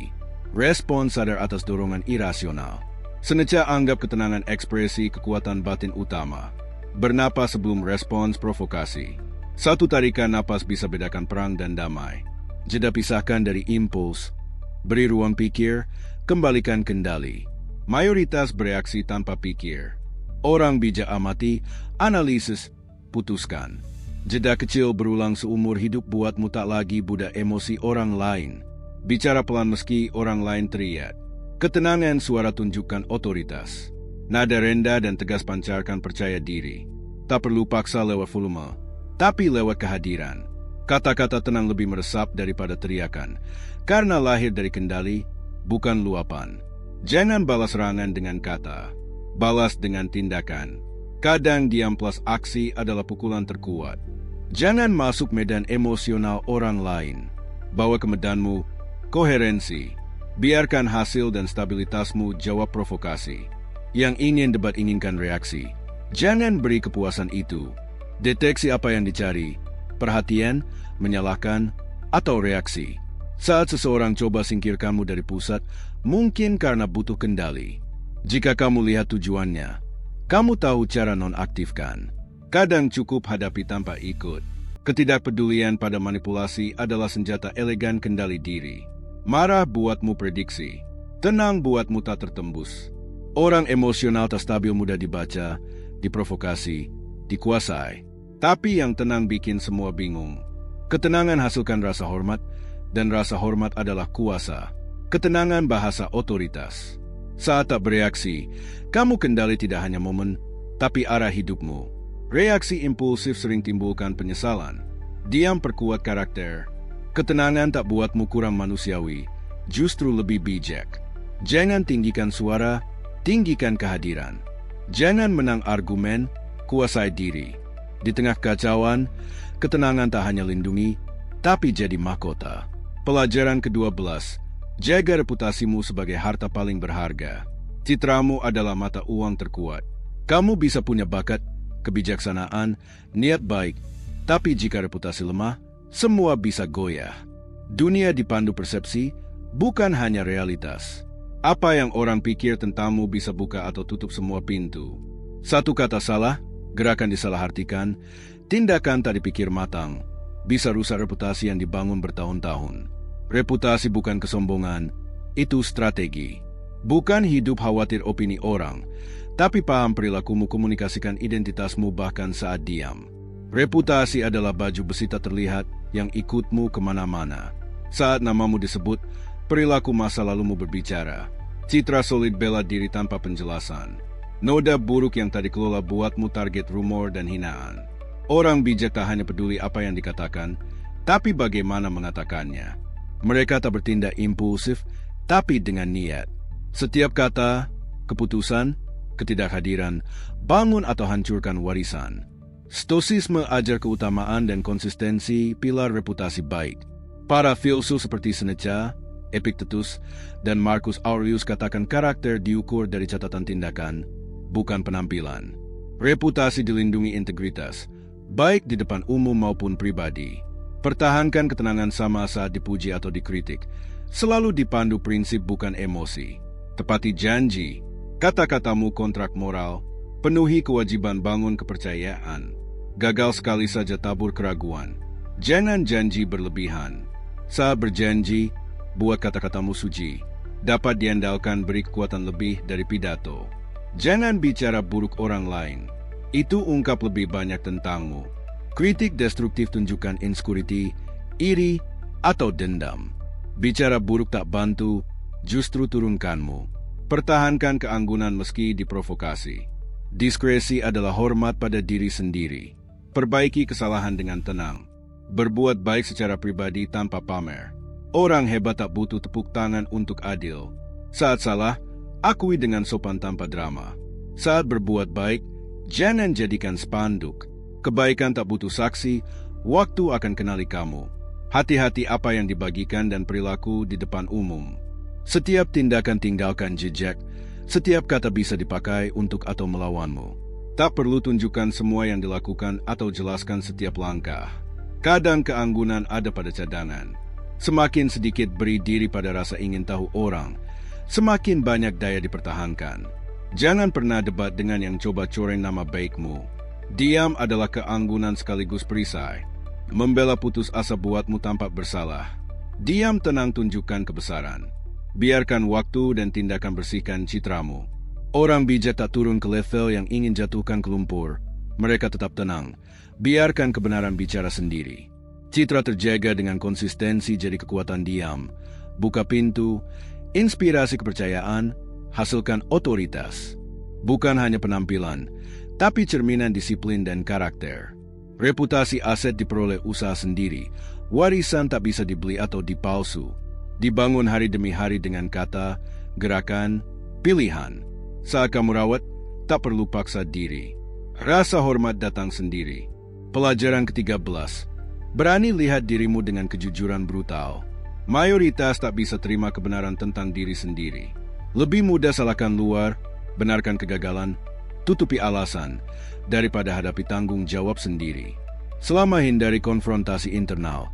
Respon sadar atas dorongan irasional. Seneca anggap ketenangan ekspresi kekuatan batin utama. Bernapas sebelum respons provokasi. Satu tarikan napas bisa bedakan perang dan damai. Jeda pisahkan dari impuls. Beri ruang pikir, kembalikan kendali. Mayoritas bereaksi tanpa pikir. Orang bijak amati, analisis, putuskan. Jeda kecil berulang seumur hidup buatmu tak lagi budak emosi orang lain. Bicara pelan meski orang lain teriak. Ketenangan suara tunjukkan otoritas. Nada rendah dan tegas pancarkan percaya diri. Tak perlu paksa lewat volume, tapi lewat kehadiran. Kata-kata tenang lebih meresap daripada teriakan, karena lahir dari kendali, bukan luapan. Jangan balas serangan dengan kata, balas dengan tindakan. Kadang diam plus aksi adalah pukulan terkuat. Jangan masuk medan emosional orang lain. Bawa ke medanmu koherensi. Biarkan hasil dan stabilitasmu jawab provokasi. Yang ingin debat inginkan reaksi. Jangan beri kepuasan itu. Deteksi apa yang dicari, perhatian, menyalahkan, atau reaksi. Saat seseorang coba singkirkanmu dari pusat, mungkin karena butuh kendali. Jika kamu lihat tujuannya, kamu tahu cara nonaktifkan. Kadang cukup hadapi tanpa ikut. Ketidakpedulian pada manipulasi adalah senjata elegan kendali diri. Marah buatmu prediksi. Tenang buatmu tak tertembus. Orang emosional tak stabil mudah dibaca, diprovokasi, dikuasai. Tapi yang tenang bikin semua bingung. Ketenangan hasilkan rasa hormat, dan rasa hormat adalah kuasa. Ketenangan bahasa otoritas. Saat tak bereaksi, kamu kendali tidak hanya momen, tapi arah hidupmu. Reaksi impulsif sering timbulkan penyesalan. Diam perkuat karakter. Ketenangan tak buatmu kurang manusiawi, justru lebih bijak. Jangan tinggikan suara, tinggikan kehadiran. Jangan menang argumen, kuasai diri. Di tengah kacauan, ketenangan tak hanya lindungi, tapi jadi mahkota. Pelajaran ke-12, jaga reputasimu sebagai harta paling berharga. Citramu adalah mata uang terkuat. Kamu bisa punya bakat, kebijaksanaan, niat baik, tapi jika reputasi lemah, semua bisa goyah. Dunia dipandu persepsi, bukan hanya realitas. Apa yang orang pikir tentangmu bisa buka atau tutup semua pintu. Satu kata salah, gerakan disalahartikan, tindakan tak dipikir matang, bisa rusak reputasi yang dibangun bertahun-tahun. Reputasi bukan kesombongan, itu strategi. Bukan hidup khawatir opini orang, tapi paham perilakumu komunikasikan identitasmu bahkan saat diam. Reputasi adalah baju besi tak terlihat yang ikutmu kemana-mana. Saat namamu disebut, perilaku masa lalumu berbicara. Citra solid bela diri tanpa penjelasan. Noda buruk yang tadi kelola buatmu target rumor dan hinaan. Orang bijak tak hanya peduli apa yang dikatakan, tapi bagaimana mengatakannya. Mereka tak bertindak impulsif, tapi dengan niat. Setiap kata, keputusan, ketidakhadiran, bangun atau hancurkan warisan. Stoisisme ajar keutamaan dan konsistensi pilar reputasi baik. Para filsuf seperti Seneca, Epictetus, dan Marcus Aurelius katakan karakter diukur dari catatan tindakan, bukan penampilan. Reputasi dilindungi integritas, baik di depan umum maupun pribadi. Pertahankan ketenangan sama saat dipuji atau dikritik. Selalu dipandu prinsip bukan emosi. Tepati janji, kata-katamu kontrak moral, penuhi kewajiban bangun kepercayaan. Gagal sekali saja tabur keraguan. Jangan janji berlebihan. Saat berjanji, buat kata-katamu suci. Dapat diandalkan beri kekuatan lebih dari pidato. Jangan bicara buruk orang lain. Itu ungkap lebih banyak tentangmu. Kritik destruktif tunjukkan insecurity, iri, atau dendam. Bicara buruk tak bantu, justru turunkanmu. Pertahankan keanggunan meski diprovokasi. Diskresi adalah hormat pada diri sendiri. Perbaiki kesalahan dengan tenang. Berbuat baik secara pribadi tanpa pamer. Orang hebat tak butuh tepuk tangan untuk adil. Saat salah, akui dengan sopan tanpa drama. Saat berbuat baik, jangan jadikan spanduk. Kebaikan tak butuh saksi, waktu akan kenali kamu. Hati-hati apa yang dibagikan dan perilaku di depan umum. Setiap tindakan tinggalkan jejak, setiap kata bisa dipakai untuk atau melawanmu. Tak perlu tunjukkan semua yang dilakukan atau jelaskan setiap langkah. Kadang keanggunan ada pada cadangan. Semakin sedikit beri diri pada rasa ingin tahu orang, semakin banyak daya dipertahankan. Jangan pernah debat dengan yang coba coreng nama baikmu. Diam adalah keanggunan sekaligus perisai. Membela putus asa buatmu tampak bersalah. Diam tenang tunjukkan kebesaran. Biarkan waktu dan tindakan bersihkan citramu. Orang bijak tak turun ke level yang ingin jatuhkan ke lumpur. Mereka tetap tenang. Biarkan kebenaran bicara sendiri. Citra terjaga dengan konsistensi jadi kekuatan diam. Buka pintu, inspirasi kepercayaan, hasilkan otoritas. Bukan hanya penampilan, tapi cerminan disiplin dan karakter. Reputasi aset diperoleh usaha sendiri. Warisan tak bisa dibeli atau dipalsu. Dibangun hari demi hari dengan kata, gerakan, pilihan. Saat kamu rawat, tak perlu paksa diri. Rasa hormat datang sendiri. Pelajaran ke-13. Berani lihat dirimu dengan kejujuran brutal. Mayoritas tak bisa terima kebenaran tentang diri sendiri. Lebih mudah salahkan luar, benarkan kegagalan, tutupi alasan, daripada hadapi tanggung jawab sendiri. Selama hindari konfrontasi internal,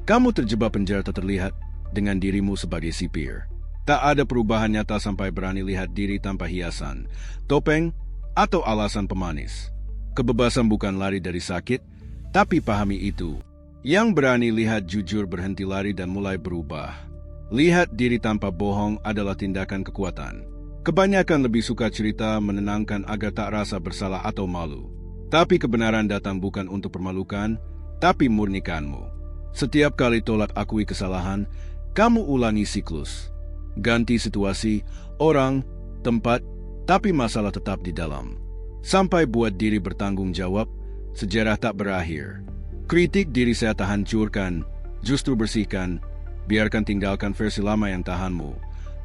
kamu terjebak penjara tak terlihat dengan dirimu sebagai sipir. Tak ada perubahan nyata sampai berani lihat diri tanpa hiasan, topeng, atau alasan pemanis. Kebebasan bukan lari dari sakit, tapi pahami itu. Yang berani lihat jujur berhenti lari dan mulai berubah. Lihat diri tanpa bohong adalah tindakan kekuatan. Kebanyakan lebih suka cerita menenangkan agar tak rasa bersalah atau malu. Tapi kebenaran datang bukan untuk permalukan, tapi murnikanmu. Setiap kali tolak akui kesalahan, kamu ulangi siklus. Ganti situasi, orang, tempat, tapi masalah tetap di dalam. Sampai buat diri bertanggung jawab, sejarah tak berakhir. Kritik diri saya tak hancurkan, justru bersihkan. Biarkan tinggalkan versi lama yang tahanmu.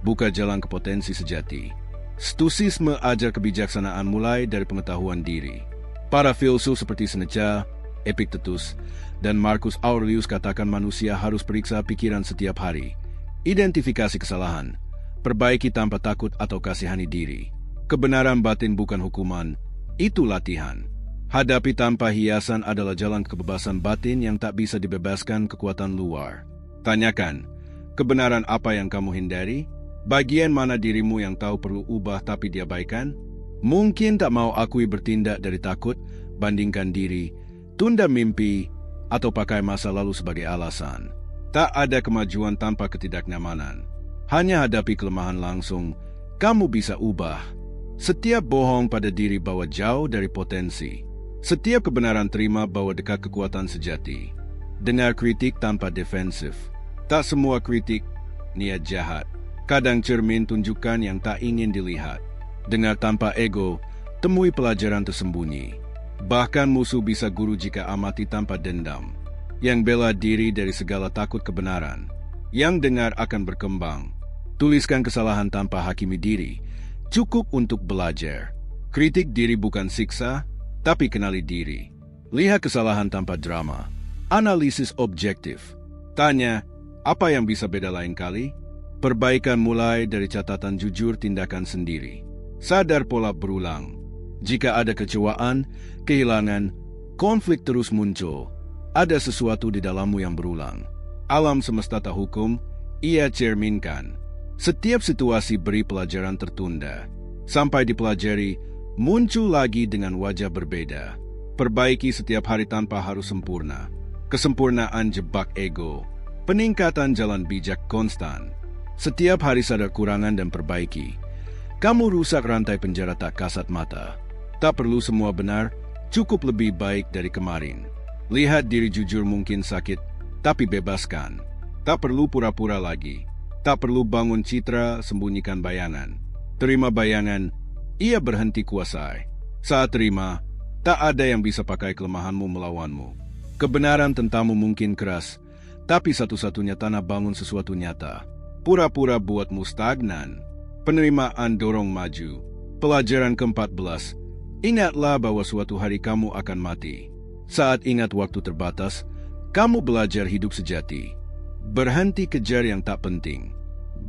Buka jalan ke potensi sejati. Stoisisme ajar kebijaksanaan mulai dari pengetahuan diri. Para filsuf seperti Seneca, Epictetus, dan Marcus Aurelius katakan manusia harus periksa pikiran setiap hari. Identifikasi kesalahan, perbaiki tanpa takut atau kasihani diri. Kebenaran batin bukan hukuman, itu latihan. Hadapi tanpa hiasan adalah jalan kebebasan batin yang tak bisa dibebaskan kekuatan luar. Tanyakan, kebenaran apa yang kamu hindari? Bagian mana dirimu yang tahu perlu ubah tapi diabaikan? Mungkin tak mau akui bertindak dari takut, bandingkan diri, tunda mimpi, atau pakai masa lalu sebagai alasan. Tak ada kemajuan tanpa ketidaknyamanan. Hanya hadapi kelemahan langsung, kamu bisa ubah. Setiap bohong pada diri bawa jauh dari potensi. Setiap kebenaran terima bawa dekat kekuatan sejati. Dengar kritik tanpa defensif. Tak semua kritik niat jahat. Kadang cermin tunjukkan yang tak ingin dilihat. Dengar tanpa ego, temui pelajaran tersembunyi. Bahkan musuh bisa guru jika amati tanpa dendam. Yang bela diri dari segala takut kebenaran. Yang dengar akan berkembang. Tuliskan kesalahan tanpa hakimi diri. Cukup untuk belajar. Kritik diri bukan siksa, tapi kenali diri. Lihat kesalahan tanpa drama. Analisis objektif. Tanya, apa yang bisa beda lain kali? Perbaikan mulai dari catatan jujur tindakan sendiri. Sadar pola berulang. Jika ada kecewaan, kehilangan, konflik terus muncul, ada sesuatu di dalammu yang berulang. Alam semesta tak hukum, ia cerminkan. Setiap situasi beri pelajaran tertunda. Sampai dipelajari, muncul lagi dengan wajah berbeda. Perbaiki setiap hari tanpa harus sempurna. Kesempurnaan jebak ego. Peningkatan jalan bijak konstan. Setiap hari sadar kurangan dan perbaiki. Kamu rusak rantai penjara tak kasat mata. Tak perlu semua benar, cukup lebih baik dari kemarin. Lihat diri jujur mungkin sakit, tapi bebaskan. Tak perlu pura-pura lagi. Tak perlu bangun citra, sembunyikan bayangan. Terima bayangan, ia berhenti kuasai. Saat terima, tak ada yang bisa pakai kelemahanmu melawanmu. Kebenaran tentangmu mungkin keras, tapi satu-satunya tanah bangun sesuatu nyata. Pura-pura buatmu stagnan. Penerimaan dorong maju. Pelajaran ke-14. Ingatlah bahwa suatu hari kamu akan mati. Saat ingat waktu terbatas, kamu belajar hidup sejati. Berhenti kejar yang tak penting.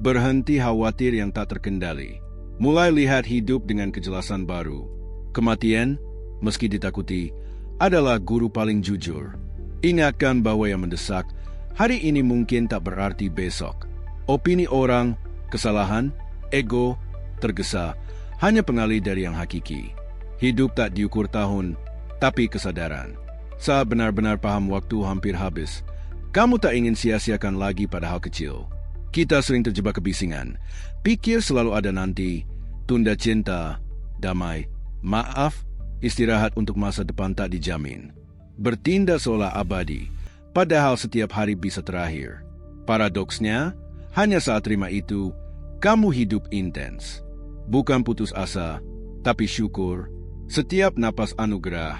Berhenti khawatir yang tak terkendali. Mulai lihat hidup dengan kejelasan baru. Kematian, meski ditakuti, adalah guru paling jujur. Ingatkan bahwa yang mendesak, hari ini mungkin tak berarti besok. Opini orang, kesalahan, ego, tergesa, hanya pengalih dari yang hakiki. Hidup tak diukur tahun, tapi kesadaran. Saat benar-benar paham waktu hampir habis, kamu tak ingin sia-siakan lagi pada hal kecil. Kita sering terjebak kebisingan. Pikir selalu ada nanti, tunda cinta, damai, maaf, istirahat untuk masa depan tak dijamin. Bertindak seolah abadi, padahal setiap hari bisa terakhir. Paradoksnya, hanya saat terima itu, kamu hidup intens. Bukan putus asa, tapi syukur. Setiap napas anugerah,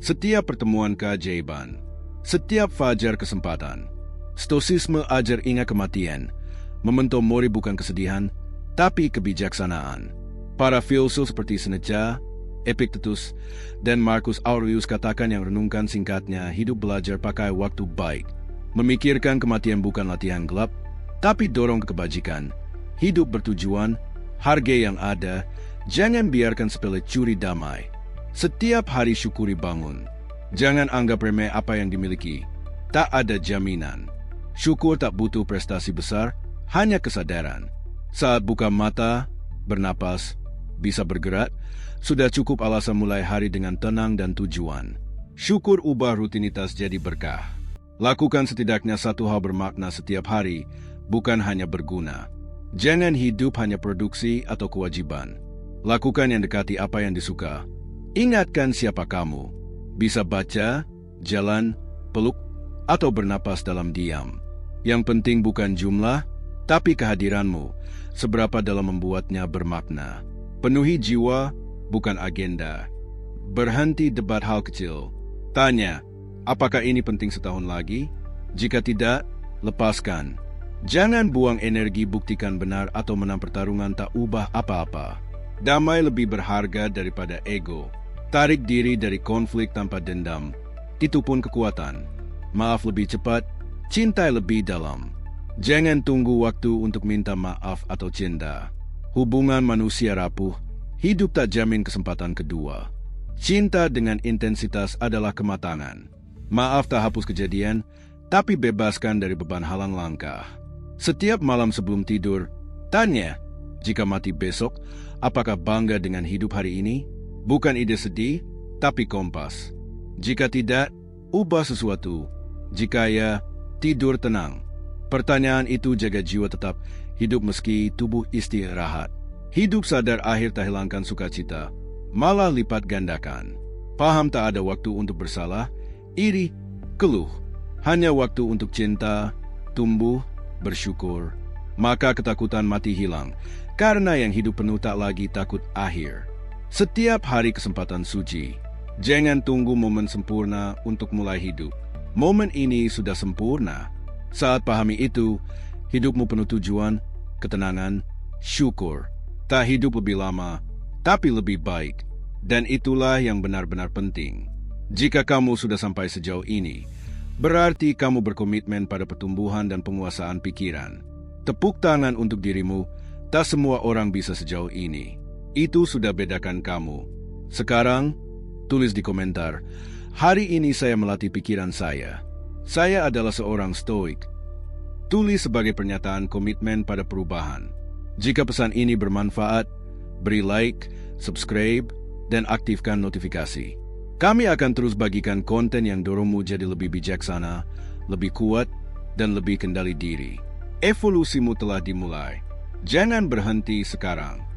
setiap pertemuan keajaiban, setiap fajar kesempatan. Stoisisme ajar ingat kematian. Memento mori bukan kesedihan, tapi kebijaksanaan. Para filsuf seperti Seneca, Epictetus, dan Marcus Aurelius katakan yang renungkan singkatnya, hidup belajar pakai waktu baik. Memikirkan kematian bukan latihan gelap, tapi dorong ke kebajikan. Hidup bertujuan, hargai yang ada, jangan biarkan sepele curi damai. Setiap hari syukuri bangun. Jangan anggap remeh apa yang dimiliki. Tak ada jaminan. Syukur tak butuh prestasi besar, hanya kesadaran. Saat buka mata, bernapas, bisa bergerak, sudah cukup alasan mulai hari dengan tenang dan tujuan. Syukur ubah rutinitas jadi berkah. Lakukan setidaknya satu hal bermakna setiap hari, bukan hanya berguna. Jangan hidup hanya produksi atau kewajiban. Lakukan yang dekati apa yang disuka. Ingatkan siapa kamu. Bisa baca, jalan, peluk, atau bernapas dalam diam. Yang penting bukan jumlah, tapi kehadiranmu, seberapa dalam membuatnya bermakna. Penuhi jiwa, bukan agenda. Berhenti debat hal kecil. Tanya, apakah ini penting setahun lagi? Jika tidak, lepaskan. Jangan buang energi buktikan benar atau menang pertarungan tak ubah apa-apa. Damai lebih berharga daripada ego. Tarik diri dari konflik tanpa dendam. Itu pun kekuatan. Maaf lebih cepat, cintai lebih dalam. Jangan tunggu waktu untuk minta maaf atau cinta. Hubungan manusia rapuh, hidup tak jamin kesempatan kedua. Cinta dengan intensitas adalah kematangan. Maaf tak hapus kejadian, tapi bebaskan dari beban halang langkah. Setiap malam sebelum tidur, tanya, jika mati besok, apakah bangga dengan hidup hari ini? Bukan ide sedih, tapi kompas. Jika tidak, ubah sesuatu. Jika ya, tidur tenang. Pertanyaan itu jaga jiwa tetap hidup meski tubuh istirahat. Hidup sadar akhir tak hilangkan sukacita, malah lipat gandakan. Paham tak ada waktu untuk bersalah, iri, keluh. Hanya waktu untuk cinta, tumbuh, bersyukur. Maka ketakutan mati hilang, karena yang hidup penuh tak lagi takut akhir. Setiap hari kesempatan suci. Jangan tunggu momen sempurna untuk mulai hidup. Momen ini sudah sempurna. Saat pahami itu, Hidupmu penuh tujuan, ketenangan, syukur. Tak hidup lebih lama, tapi lebih baik. Dan itulah yang benar-benar penting. Jika kamu sudah sampai sejauh ini, berarti kamu berkomitmen pada pertumbuhan dan penguasaan pikiran. Tepuk tangan untuk dirimu, tak semua orang bisa sejauh ini. Itu sudah bedakan kamu. Sekarang, tulis di komentar, hari ini saya melatih pikiran saya. Saya adalah seorang stoik. Tulis sebagai pernyataan komitmen pada perubahan. Jika pesan ini bermanfaat, beri like, subscribe, dan aktifkan notifikasi. Kami akan terus bagikan konten yang dorongmu jadi lebih bijaksana, lebih kuat, dan lebih kendali diri. Evolusimu telah dimulai. Jangan berhenti sekarang.